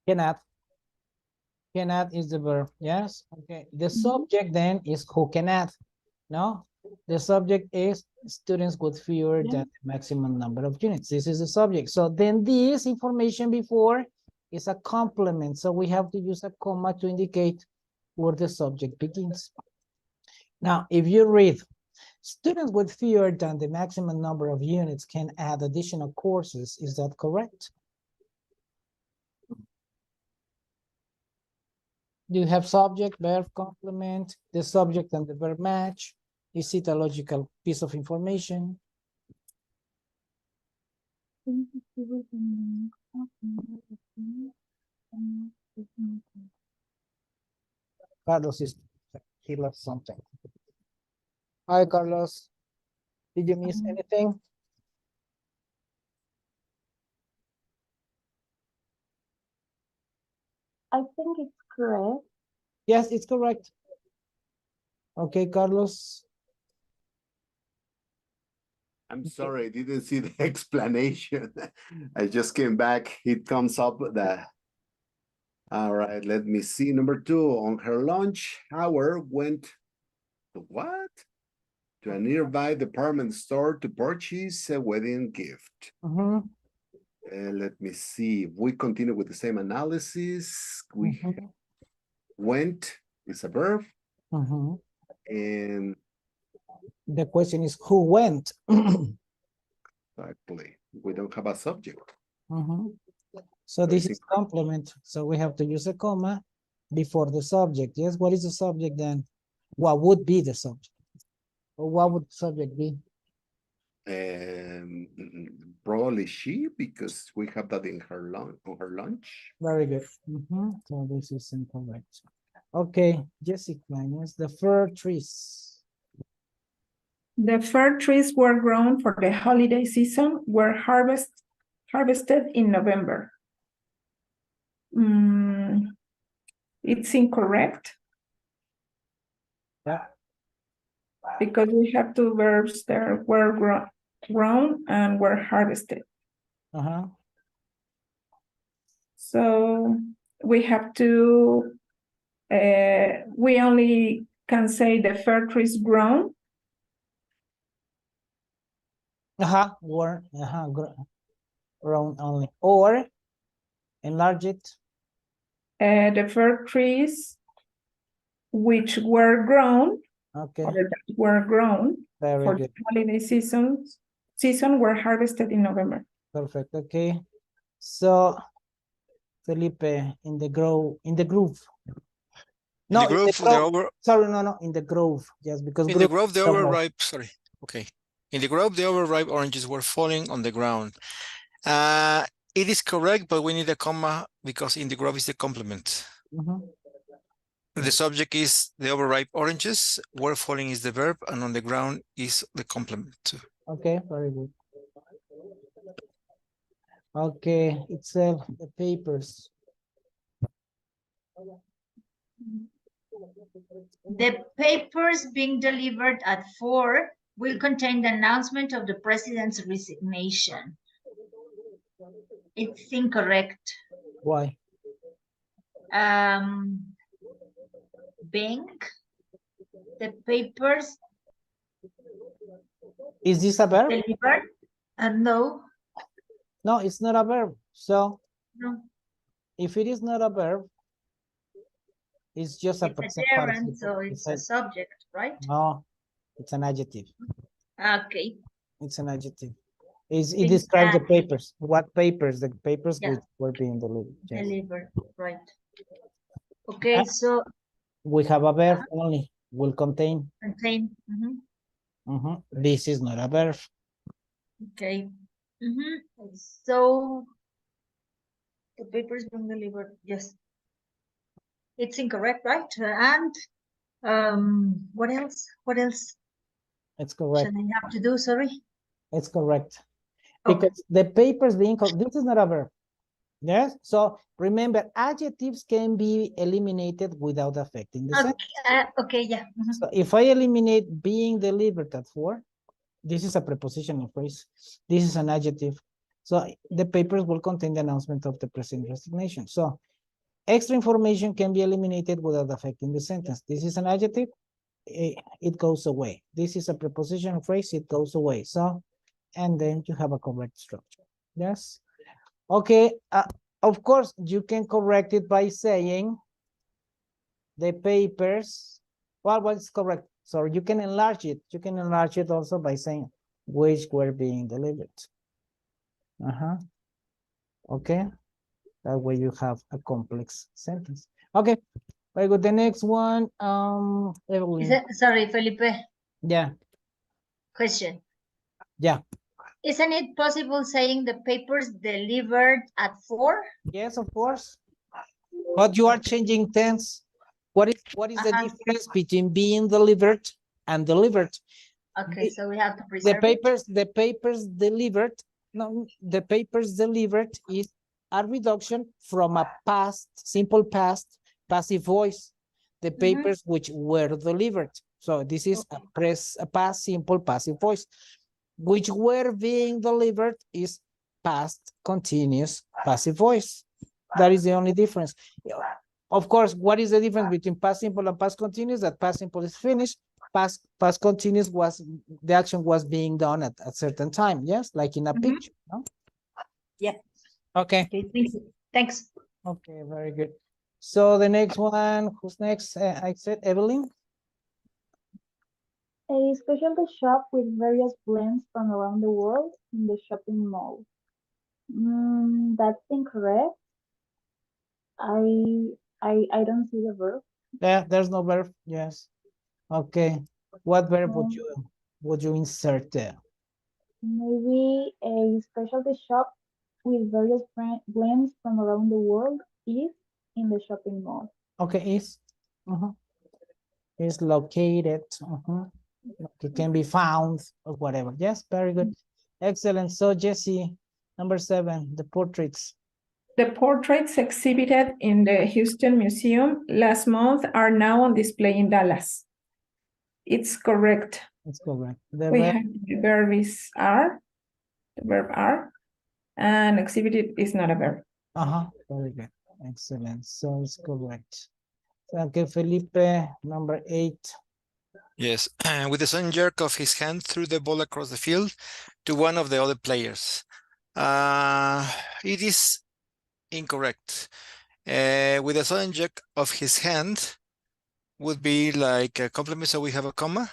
Can add is the verb. Yes. Okay. The subject then is who can add. No, the subject is students with fewer than the maximum number of units. This is the subject. So then this information before is a complement. So we have to use a comma to indicate where the subject begins. Now, if you read, students with fewer than the maximum number of units can add additional courses, is that correct? Do you have subject, verb, complement, the subject and the verb match? Is it a logical piece of information? Carlos he lost something. Hi, Carlos. Did you miss anything? I think it's correct. Yes, it's correct. Okay, Carlos. I'm sorry, I didn't see the explanation. I just came back. It comes up that. All right, let me see. Number 2, on her lunch hour went to what? To a nearby department store to purchase a wedding gift. Mhm, Let me see. If we continue with the same analysis. We mhm, went is a verb, mhm. and The question is who went? exactly, we don't have a subject. Mhm. So So this it's is complement. So we have to use a comma before the subject. Yes, what is the subject then? What would be the subject? Or what would the subject be? Probably she, because we have that in her lunch on her lunch. Very good. Mhm. So this is incorrect. Okay, Jessica, yes, the fir trees. The fir trees were grown for the holiday season, were harvested in November. It's incorrect Yeah. because we have two verbs there, were grown and were harvested. Uh-huh. So we have to, we only can say the fir trees grown. Uh-huh. Or grown only. Or enlarge it. The fir trees which were grown, Okay. or that were grown Very for good. the holiday season were harvested in November. Perfect. Okay. So Felipe, in the groove. In the No, in the grove, grove. Sorry, no, in the grove. Yes, because in the grove grove, the summer. overripe, sorry. Okay. In the grove, the overripe oranges were falling on the ground. It is correct, but we need a comma because in the grove is the complement. Mhm. The subject is the overripe oranges, were falling is the verb, and on the ground is the complement too. Okay, very good. Okay, itself, the papers. The papers being delivered at 4 will contain the announcement of the president's resignation. It's incorrect. Why? Being the papers Is this a verb? delivered? No. No, it's not a verb. So No. if it is not a verb, it's just a It's a present gerund, participle. so it's a subject, right? No, it's an adjective. Okay. It's an adjective. It Being describes the added. papers. What papers? The papers Yeah. which were being delivered. Yes. Delivered, right. Okay, so We have a verb only. Will contain. contain. This is not a verb. Okay. So the papers being delivered, yes. It's incorrect, right? And what else? What else It's correct. should I have to do? Sorry. It's correct. Okay. Because the papers being, this is not a verb. Yes. So remember, adjectives can be eliminated without affecting the sentence. Okay, yeah. So if I eliminate being delivered at 4, this is a prepositional phrase. This is an adjective. So the papers will contain the announcement of the president's resignation. So extra information can be eliminated without affecting the sentence. This is an adjective. It goes away. This is a prepositional phrase. It goes away. So, and then you have a correct structure. Yes. Okay. Of course, you can correct it by saying the papers. Well, what's correct? So you can enlarge it. You can enlarge it also by saying which were being delivered. Okay. That way you have a complex sentence. Okay. Very good. The next one, Evelyn. Sorry, Felipe. Yeah. Question. Yeah. Isn't it possible saying the papers delivered at 4? Yes, of course. But you are changing tense. What is the difference between being delivered and delivered? Okay, so we have to preserve the papers delivered. No, the papers delivered is a reduction from a past, simple past, passive voice. The papers which were delivered. So this is a past, simple, passive voice. Which were being delivered is past, continuous, passive voice. That is the only difference. Of course, what is the difference between past simple and past continuous? That past simple is finished, past continuous was the action was being done at a certain time. Yes, like in a picture. No? Yeah. Okay. Okay, thanks. Okay, very good. So the next one, who's next? I said Evelyn. A specialty shop with various blends from around the world in the shopping mall. That's incorrect. I don't see the verb. There's no verb. Yes. Okay. What verb Um, would you insert there? Maybe a specialty shop with various blends from around the world is in the shopping mall. Okay, is located. It can be found or whatever. Yes, very good. Excellent. So Jesse, number 7, the portraits. The portraits exhibited in the Houston Museum last month are now on display in Dallas. It's correct. That's correct. We have the verb is are, the verb are, and exhibited is not a verb. Very good. Excellent. So it's correct. Okay, Felipe, number 8. Yes, with the sudden jerk of his hand threw the ball across the field to one of the other players. It is incorrect. With a sudden jerk of his hand would be like a complement, so we have a comma.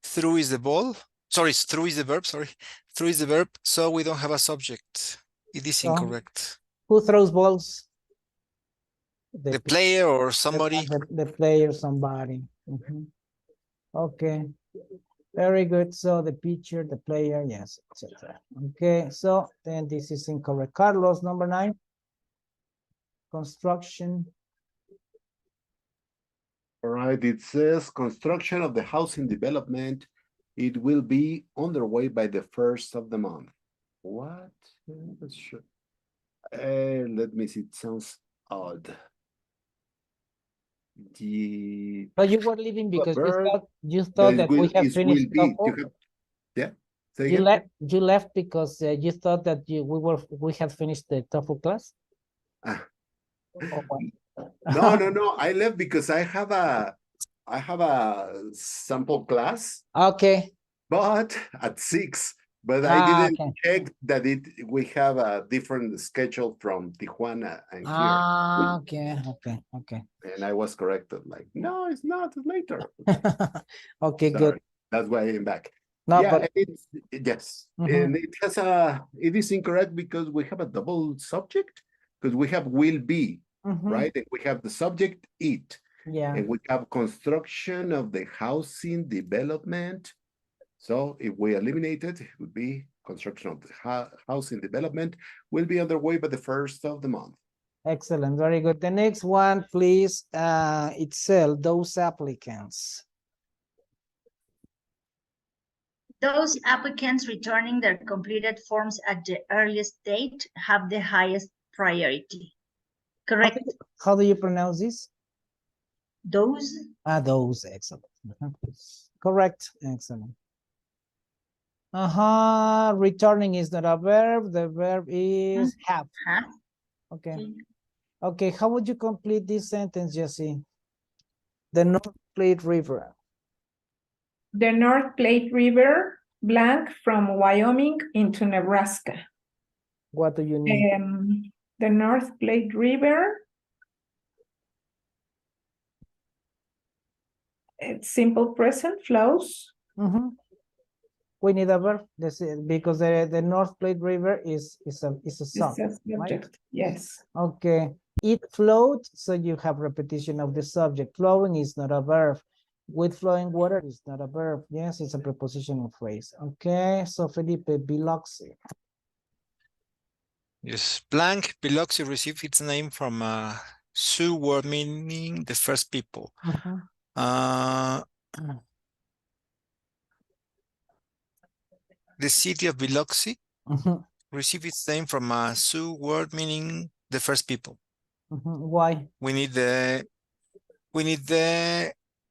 Through is the ball. Sorry, through is the verb, sorry. Through is the verb, so we don't have a subject. It is incorrect. Who throws balls? The player or somebody. The player, somebody. Okay. Very good. So the pitcher, the player, yes, etc. Okay, so then this is incorrect. Carlos, number 9. Construction. All right, it says construction of the housing development. It will be underway by the 1st of the month. What? Let me see, it sounds odd. But you were leaving because you thought that we have finished TOEFL. Yeah. You left because you thought that we had finished the TOEFL class. No. I left because I have a sample class. Okay. But at 6. But I didn't check that we have a different schedule from Tijuana and here. Okay. And I was corrected, like, no, it's not, it's later. Okay, Sorry. good. That's why I'm back. No, yeah, but yes. And it is incorrect because we have a double subject, because we have will be, right? And we have the subject it. Yeah. And we have construction of the housing development. So if we eliminate it, it would be construction of the housing development will be underway by the 1st of the month. Excellent, very good. The next one, please, itself, those applicants. Those applicants returning their completed forms at the earliest date have the highest priority. Correct. How do you pronounce this? Those. Those, excellent. Correct, excellent. Returning is not a verb. The verb is have. Okay. Okay, how would you complete this sentence, Jesse? The North Platte River. The North Platte River, blank, from Wyoming into Nebraska. What do you need? The North Platte River. It's simple present, flows. We need a verb because the North Platte River is a subject, right? Yes. Okay. It flowed, so you have repetition of the subject. Flowing is not a verb. With flowing water is not a verb. Yes, it's a prepositional phrase. Okay, so Felipe, Biloxi. Yes, blank, Biloxi received its name from a Sioux word meaning the first people. The city of Biloxi received its name from a Sioux word meaning the first people. Why? We need the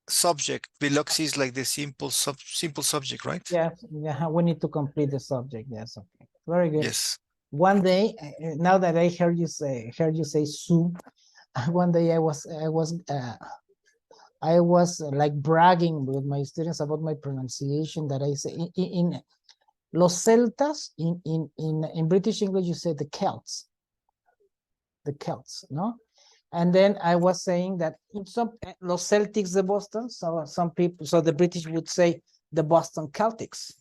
subject. Biloxi is like the simple subject, right? Yes, yeah, we need to complete the subject. Yes, okay. Very good. Yes. One day, now that I heard you say Sioux, one day I was I was like bragging with my students about my pronunciation that I say in Los Celtas, in British English, you say the Celts, no? And then I was saying that in some Los Celtics de Boston, so some people, so the British would say the Boston Celtics.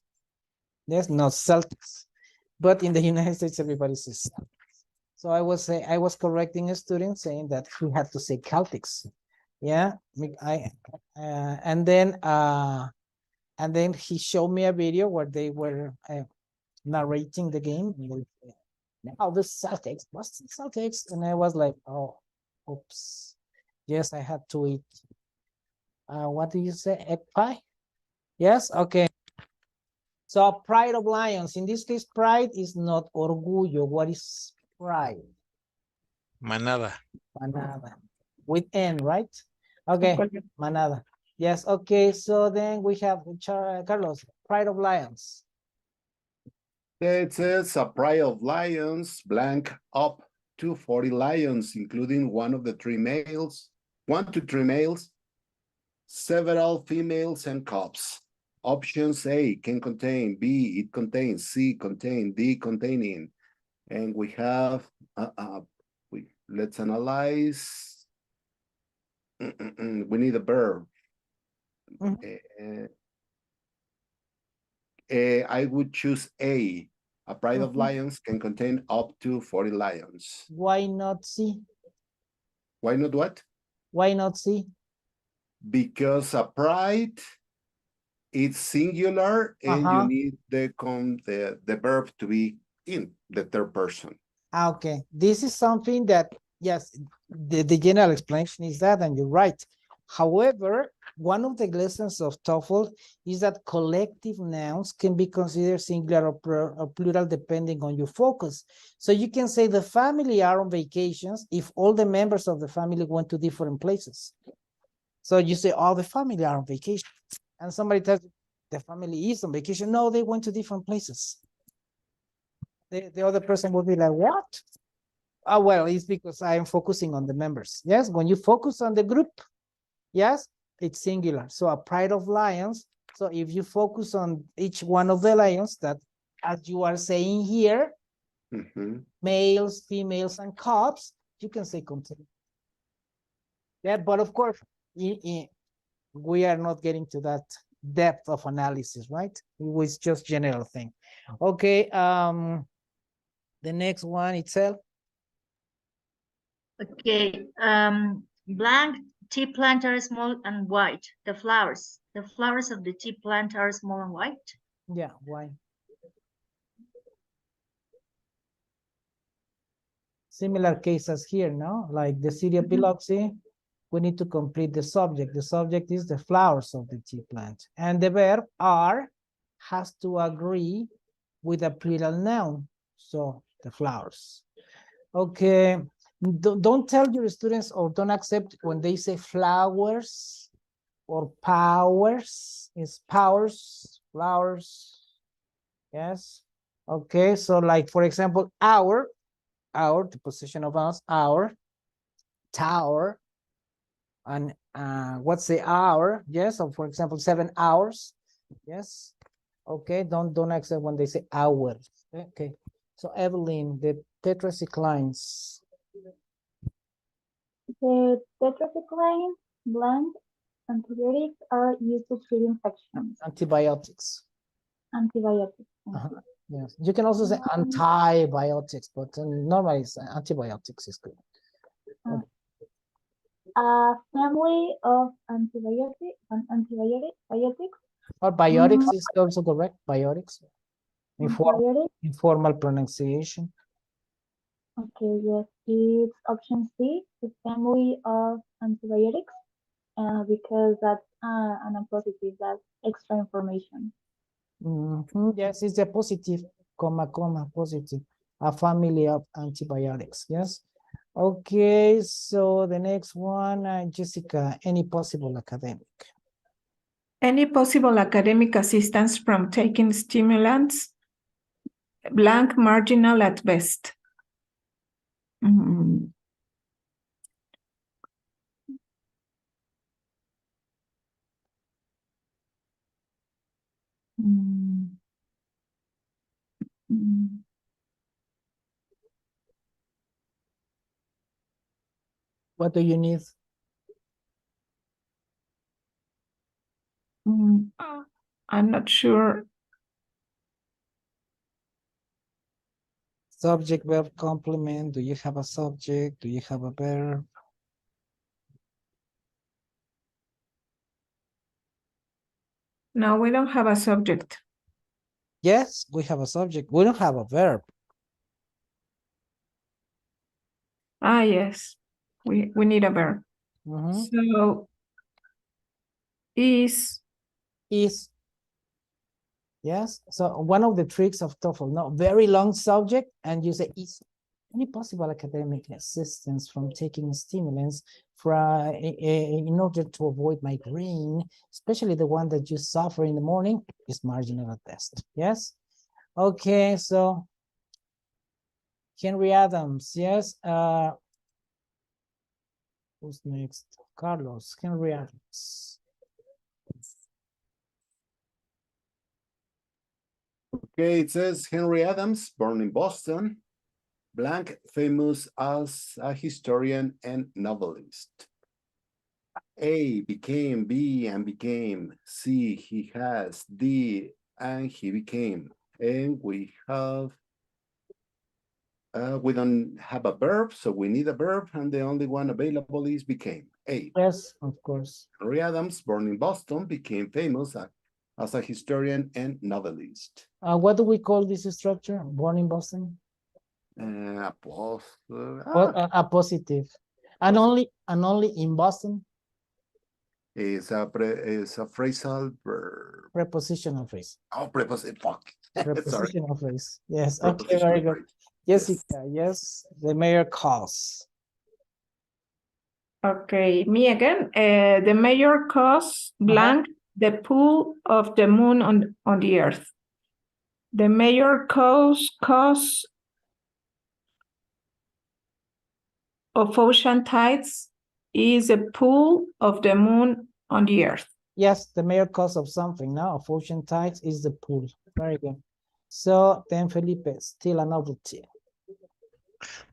There's no Celtics, but in the United States, everybody says Celtics. So I was correcting a student saying that he had to say Celtics. Yeah, and then he showed me a video where they were narrating the game. Now the Celtics, Boston Celtics, and I was like, oh, oops. Yes, I had to eat. What do you say? Egg pie? Yes, okay. So pride of lions. In this case, pride is not orgullo. What is pride? Manada. Manada. With N, right? Okay, manada. Yes, okay. So then we have Carlos, pride of lions. It says a pride of lions, blank up to 40 lions, including one to 3 males, several females and cubs. Options A can contain, B it contains, C contain, D containing. And we have, let's analyze. We need a verb. I would choose A. A pride of lions can contain up to 40 lions. Why not C? Why not what? Why not C? Because a pride, it's singular and you need the verb to be in the third person. Okay, this is something that, yes, the general explanation is that, and you're right. However, one of the lessons of TOEFL is that collective nouns can be considered singular or plural depending on your focus. So you can say the family are on vacations if all the members of the family went to different places. So you say, oh, the family are on vacation. And somebody tells you, the family is on vacation. No, they went to different places. The other person would be like, what? Oh, well, it's because I am focusing on the members. Yes, when you focus on the group, yes, it's singular. So a pride of lions. So if you focus on each one of the lions, that as you are saying here, males, females, and cubs, you can say contain. Yeah, but of course, we are not getting to that depth of analysis, right? It was just general thing. Okay, the next one itself. Okay, blank tea plant are small and white. The flowers of the tea plant are small and white. Yeah, why? Similar cases here, no? Like the city of Biloxi, we need to complete the subject. The subject is the flowers of the tea plant. And the verb are has to agree with a plural noun. So the flowers. Okay. Don't tell your students or don't accept when they say flowers or powers. It's powers, flowers. Yes. Okay. So like, for example, our, the position of us, our, tower, and what's the hour? Yes. So for example, 7 hours. Yes. Okay. Don't accept when they say hours. Okay. So Evelyn, the tetracyclines. The tetracycline blend antibiotics are used to treat infections. Antibiotics. Antibiotics. Yes. You can also say antibiotics, but normally it's antibiotics is good. A family of antibiotics. Or biotics is also correct. Biotics. Informal pronunciation. Okay, yes, it's option C, the family of antibiotics, because that's an appositive, that's extra information. Yes, it's a positive, comma, positive, a family of antibiotics, yes. Okay, so the next one, Jessica, any possible academic? Any possible academic assistance from taking stimulants? Blank, marginal at best. What do you need? I'm not sure. Subject, verb, complement. Do you have a subject? Do you have a verb? No, we don't have a subject. Yes, we have a subject. We don't have a verb. Ah, yes. We need a verb. So is Yes. So one of the tricks of TOEFL, no, very long subject, and you say is any possible academic assistance from taking stimulants in order to avoid migraine, especially the one that you suffer in the morning, is marginal at best. Yes. Okay. So Henry Adams. Yes. Who's next? Carlos. Henry Adams. Okay, it says Henry Adams, born in Boston, blank, famous as a historian and novelist. A became, B and became, C he has, D and he became. And we don't have a verb, so we need a verb, and the only one available is became. A. Yes, of course. Henry Adams, born in Boston, became famous as a historian and novelist. What do we call this structure? Born in Boston? A positive. And only in Boston? Is a phrasal verb. Prepositional phrase. Oh, preposition. Fuck. Prepositional phrase. Yes. Okay, very good. Jessica, yes. The major cause. okay. Me again. The major cause blank the pull of the moon on the earth. The major cause of ocean tides is the pull of the moon on the earth. Yes, the major cause of something now of ocean tides is the pull. Very good. So then Felipe, still a novelty.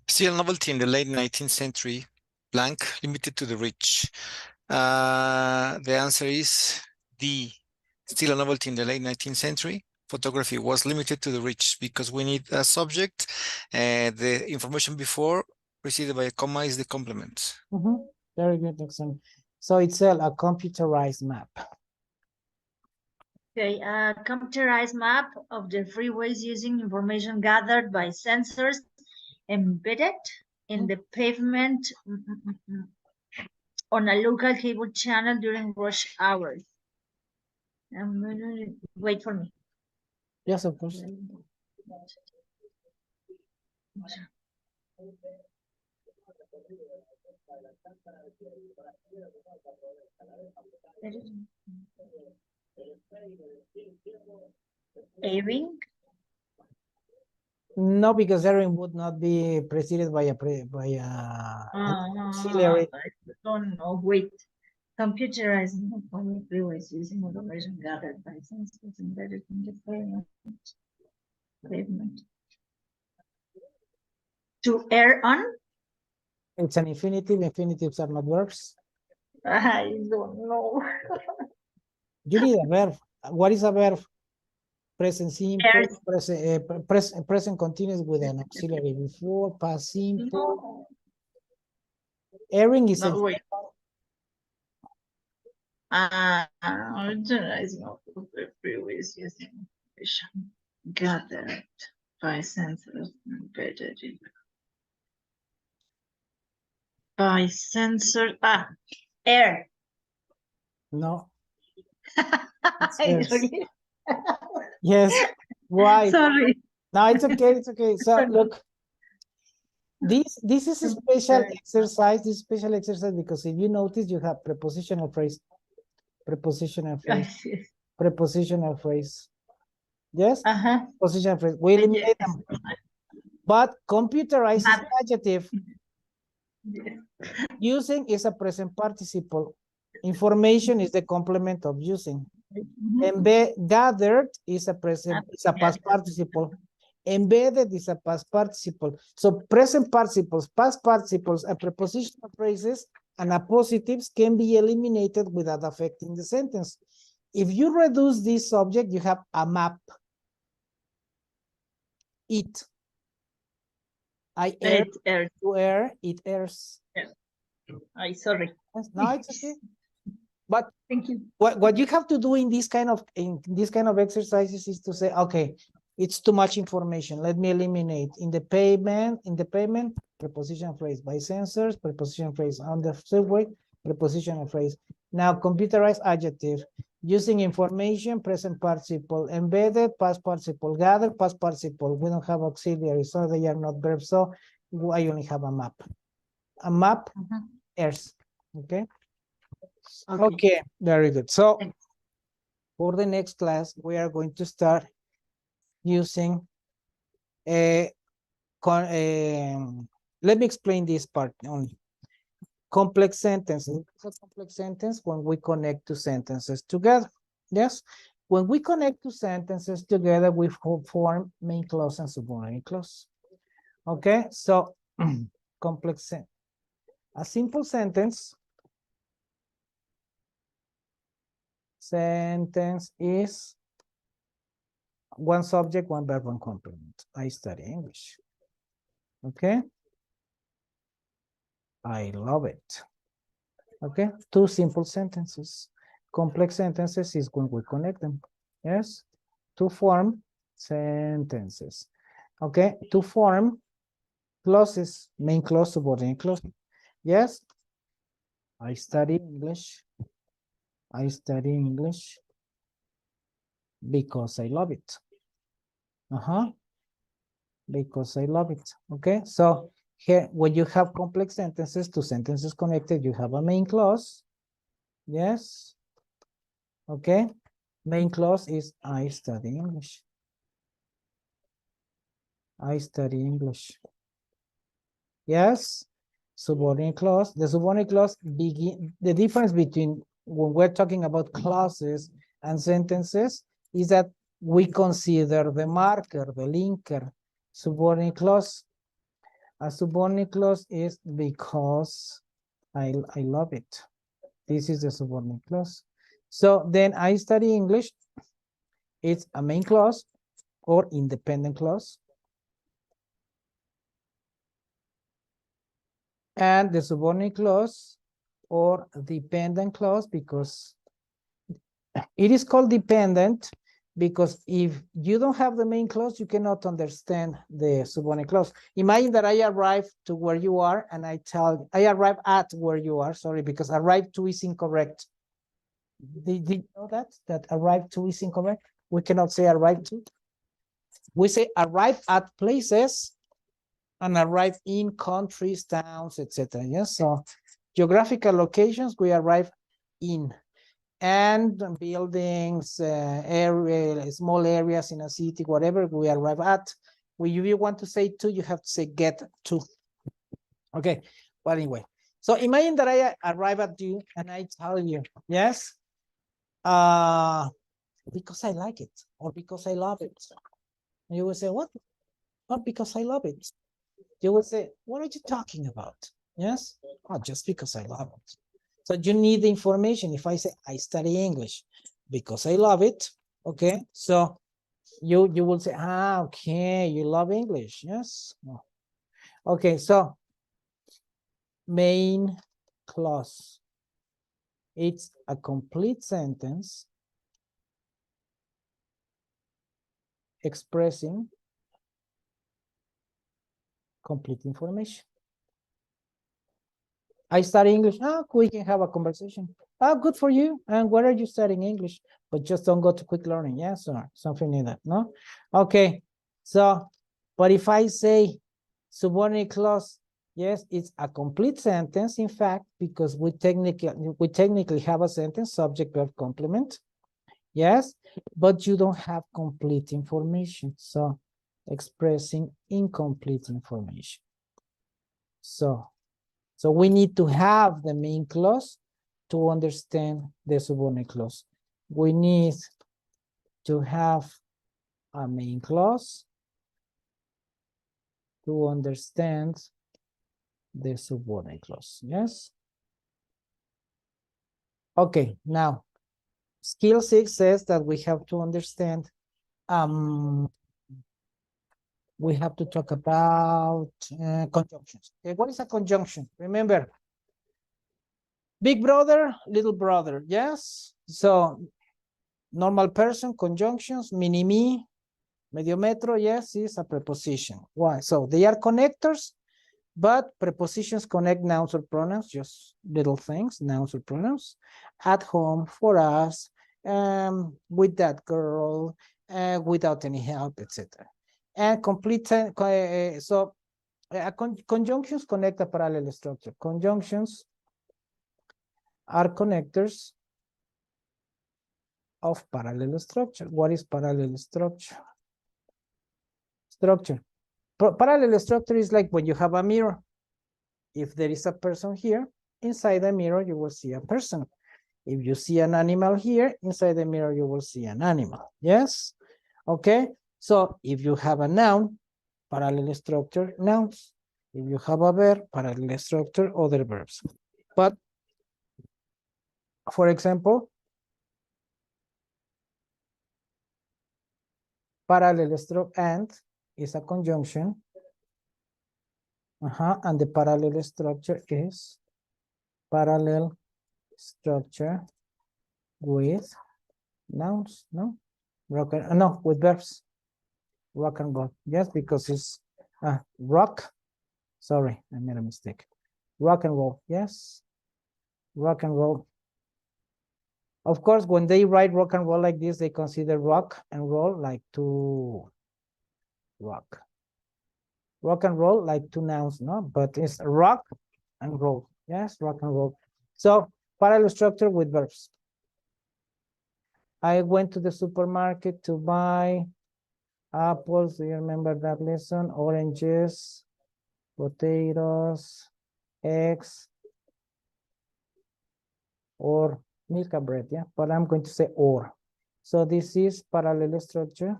Still a novelty in the late 19th century, blank, limited to the rich. The answer is D. Still a novelty in the late 19th century. Photography was limited to the rich because we need a subject. The information before preceded by a comma is the complement. Very good, excellent. So it's a computerized map. Okay, a computerized map of the freeways using information gathered by sensors embedded in the pavement on a local cable channel during rush hours. Wait for me. Yes, of course. Airing? No, because airing would not be preceded by a auxiliary. I don't know. Wait. Computerized freeways using information gathered by sensors embedded in the pavement. To air on? It's an infinitive. Infinitives are not verbs. I don't know. You need a verb. What is a verb? Present simple, present continuous with an auxiliary before, past simple. No. Airing is No, wait. Authorizing of the freeways using information gathered by sensors embedded in by sensor air. No. Yes. Yes. Why? Sorry. No, it's okay. It's okay. So look, this is a special exercise. This special exercise because if you notice, you have prepositional phrase, prepositional phrase, prepositional phrase. Yes. Prepositional phrase. We eliminate them. But computerized is adjective. Using is a present participle. Information is the complement of using. And gathered is a present, is a past participle. Embedded is a past participle. So present participles, past participles, and prepositional phrases and appositives can be eliminated without affecting the sentence. If you reduce this subject, you have a map. It. I err, you err, it errs. I sorry. No, it's okay. But Thank you. what you have to do in this kind of exercises is to say, okay, it's too much information. Let me eliminate in the payment, preposition phrase by sensors, preposition phrase on the subway, preposition phrase. Now computerized adjective using information, present participle, embedded, past participle, gather, past participle. We don't have auxiliary, so they are not verbs. So I only have a map. A map, errs. Okay. Okay, very good. So for the next class, we are going to start using let me explain this part only. Complex sentences. It's a complex sentence when we connect two sentences together. Yes. When we connect two sentences together, we form main clause and subordinate clause. Okay, so complex sentence. A simple sentence is one subject, one verb, one complement. I study English. Okay. I love it. Okay. Two simple sentences. Complex sentences is when we connect them. Yes. To form sentences. Okay. To form clauses, main clause, subordinate clause. Yes. I study English. I study English because I love it. Because I love it. Okay, so here when you have complex sentences, two sentences connected, you have a main clause. Yes. Okay, main clause is I study English. I study English. Yes. Subordinate clause. The subordinate clause begin. The difference between when we're talking about clauses and sentences is that we consider the marker, the linker. Subordinate clause. A subordinate clause is because I love it. This is the subordinate clause. So then I study English. It's a main clause or independent clause. And the subordinate clause or dependent clause, because it is called dependent because if you don't have the main clause, you cannot understand the subordinate clause. Imagine that I arrive to where you are and I arrive at where you are, sorry, because arrive to is incorrect. Did you know that arrive to is incorrect? We cannot say arrive to. We say arrive at places and arrive in countries, towns, etc. Yes, so geographical locations, we arrive in. And buildings, small areas in a city, whatever we arrive at. If you want to say to, you have to say get to. Okay, but anyway. So imagine that I arrive at you and I tell you, yes, because I like it or because I love it. And you will say, what? Not because I love it. You will say, what are you talking about? Yes, oh, just because I love it. So you need the information. If I say I study English because I love it, okay, so you will say, okay, you love English, yes. Okay, so main clause. It's a complete sentence expressing complete information. I study English. We can have a conversation. Good for you. And where are you studying English? But just don't go to quick learning. Yes, or something like that. No? Okay. So, but if I say subordinate clause, yes, it's a complete sentence, in fact, because we technically have a sentence, subject, verb, complement. Yes, but you don't have complete information. So, expressing incomplete information. So we need to have the main clause to understand the subordinate clause. We need to have a main clause to understand the subordinate clause. Yes. Okay, now skill 6 says that we have to understand, we have to talk about conjunctions. Okay, what is a conjunction? Remember, big brother, little brother. Yes. So normal person, conjunctions, mini-me, medio metro, yes, is a preposition. Why? So they are connectors, but prepositions connect nouns or pronouns, just little things, nouns or pronouns. At home, for us, with that girl, without any help, etc. And complete, conjunctions connect a parallel structure. Conjunctions are connectors of parallel structure. What is parallel structure? Parallel structure is like when you have a mirror. If there is a person here, inside the mirror, you will see a person. If you see an animal here, inside the mirror, you will see an animal. Yes? Okay. So if you have a noun, parallel structure, nouns. If you have a verb, parallel structure, other verbs. But for example, parallel structure and is a conjunction. And the parallel structure is parallel structure with nouns, no? No, with verbs. Rock and roll. Yes, because it's rock. Sorry, I made a mistake. Rock and roll. Yes. Rock and roll. Of course, when they write rock and roll like this, they consider rock and roll like two rock. Rock and roll like two nouns, no? But it's rock and roll. Yes, rock and roll. So parallel structure with verbs. I went to the supermarket to buy apples. Do you remember that lesson? Oranges, potatoes, eggs, or milk and bread, yeah? But I'm going to say or. So this is parallel structure.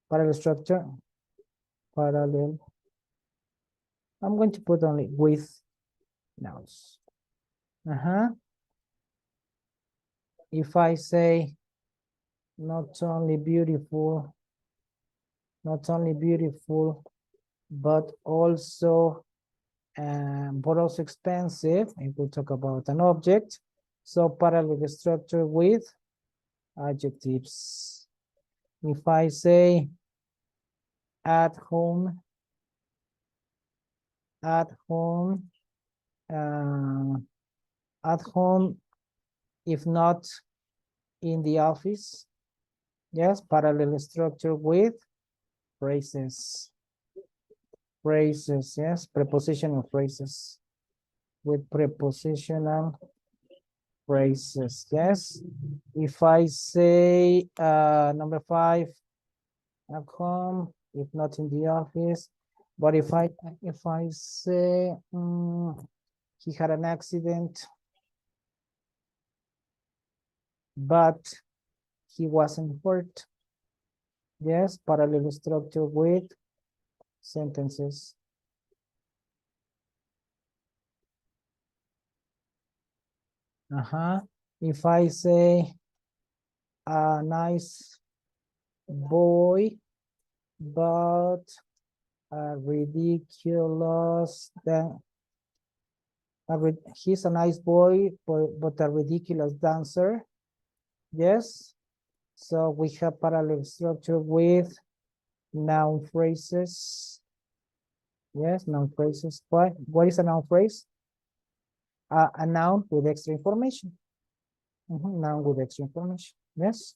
Parallel structure. Parallel. I'm going to put only with nouns. If I say not only beautiful, but also expensive, if we talk about an object. So parallel structure with adjectives. If I say at home, if not in the office, yes, parallel structure with phrases. Phrases, yes, prepositional phrases. With prepositional phrases, yes. If I say number 5, at home, if not in the office, but if I say he had an accident, but he wasn't hurt, yes, parallel structure with sentences. If I say a nice boy, but a ridiculous, he's a nice boy, but a ridiculous dancer. Yes. So we have parallel structure with noun phrases. Yes, noun phrases. What is a noun phrase? A noun with extra information. Noun with extra information. Yes.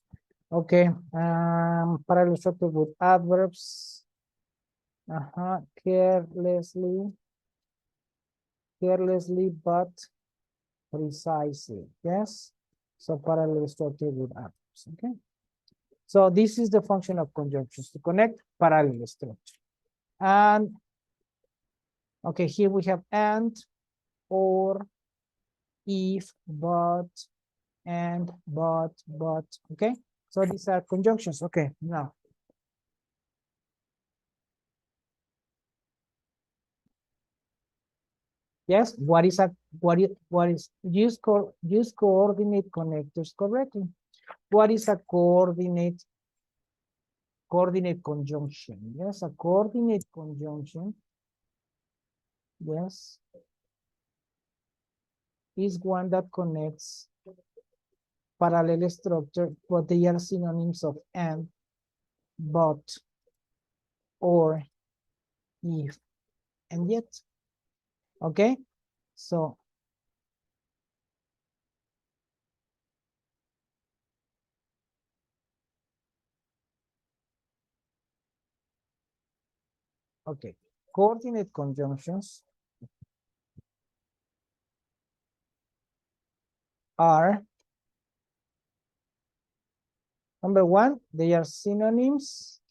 Okay. Parallel structure with adverbs. Carelessly, but precisely. Yes. So parallel structure with adverbs. Okay. So this is the function of conjunctions, to connect parallel structure. And okay, here we have and, or, if, but, and, but. Okay. So these are conjunctions. Okay. Now Yes, what is use coordinate connectors correctly. What is a coordinate conjunction? Yes, a coordinate conjunction. Yes, is one that connects parallel structure, but they are synonyms of and, but, or, if, and yet. Okay, so okay, coordinate conjunctions are, number one, they are synonyms.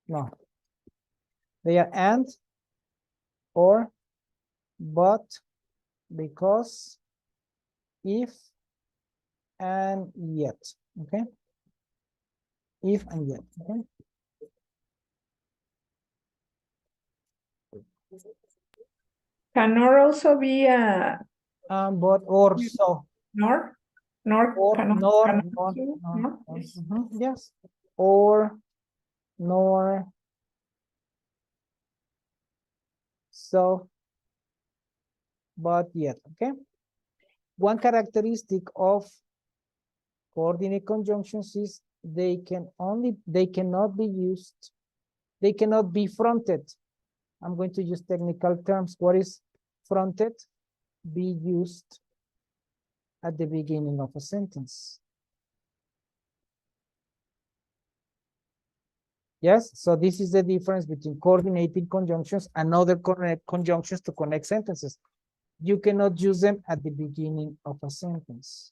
No, they are and, or, but, because, if, and yet. Okay, if and yet. Okay, Can or also be a but, or, so, nor? Nor or, cannot, nor, cannot nor, be, nor, nor? nor, Yes. yes, or, nor, so, but yet. Okay, one characteristic of coordinate conjunctions is they cannot be used, they cannot be fronted. I'm going to use technical terms. What is fronted? Be used at the beginning of a sentence. Yes, so this is the difference between coordinating conjunctions and other conjunctions to connect sentences. You cannot use them at the beginning of a sentence.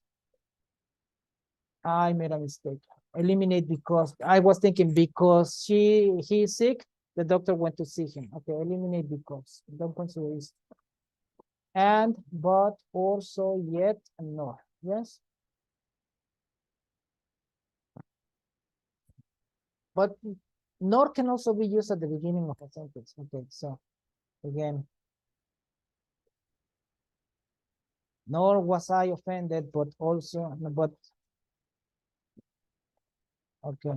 I made a mistake. Eliminate because. I was thinking because he's sick, the doctor went to see him. Okay, eliminate because. Don't consider it. And, but, also, yet, and nor. Yes. But nor can also be used at the beginning of a sentence. Okay, so again, nor was I offended, but also, but, okay.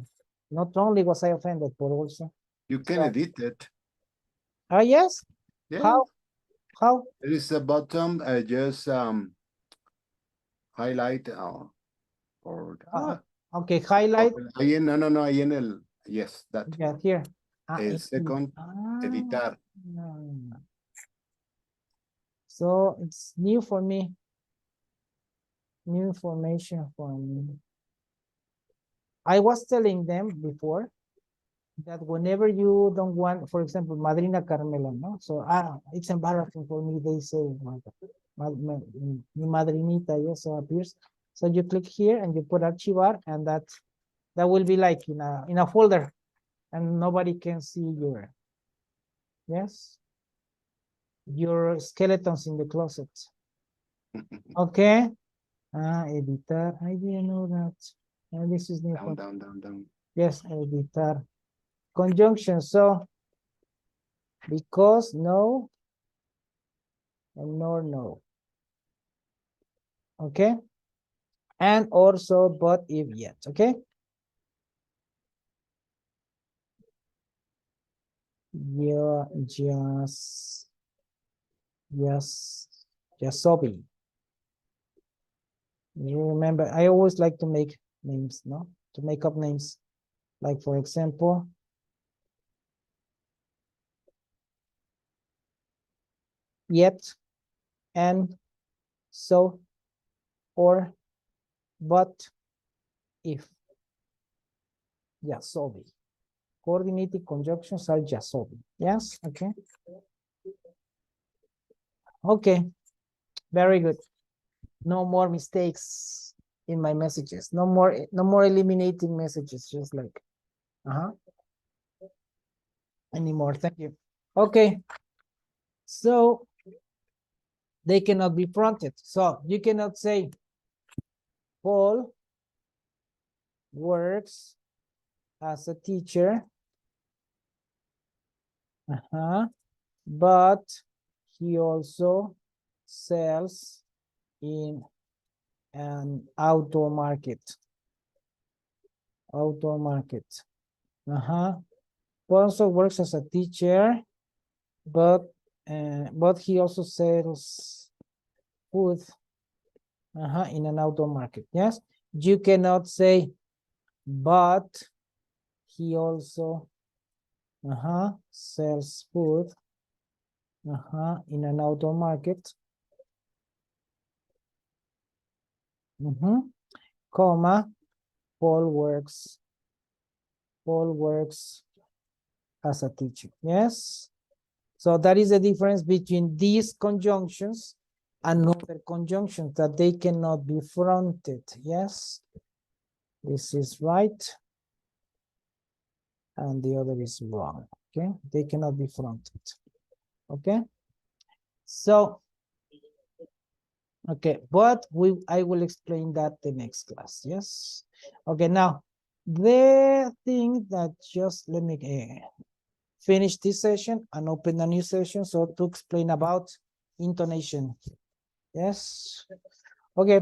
Not only was I offended, but also. You can So, edit it. ah, yes. Yeah. How? How? There is a button, just highlight or Okay, highlight. ahí en, no, ahí en el, yes, that. Yeah, here. El second, editar. No. So it's new for me. New information for me. I was telling them before that whenever you don't want, for example, Madrina Carmela, no? So it's embarrassing for me, they say, mi madrinita, yes, so appears. So you click here and you put archivar, and that will be like in a folder, and nobody can see your, yes, your skeletons in the closet. Okay. Editar. I didn't know that. This is new. Down. Yes, editar. Conjunction. So, because, no, and nor, no. Okay. And also, but, if, yet. Okay. Yeah, just so be. You remember, I always like to make names, no? To make up names. Like, for example, yet, and, so, or, but, if. So be. Coordinated conjunctions are so be. Yes, okay. Okay, very good. No more mistakes in my messages. No more eliminating messages, just like anymore. Thank you. Okay. So they cannot be fronted. So you cannot say Paul works as a teacher. But he also sells in an outdoor market. Outdoor market. Also works as a teacher, but he also sells food in an outdoor market. Yes, you cannot say, but he also sells food in an outdoor market. Comma, Paul works as a teacher. Yes, so that is the difference between these conjunctions and other conjunctions, that they cannot be fronted. Yes, this is right and the other is wrong. Okay, they cannot be fronted. Okay, so okay, but I will explain that the next class. Yes, okay. Now the thing that, just let me finish this session and open a new session, so to explain about intonation. Yes, okay.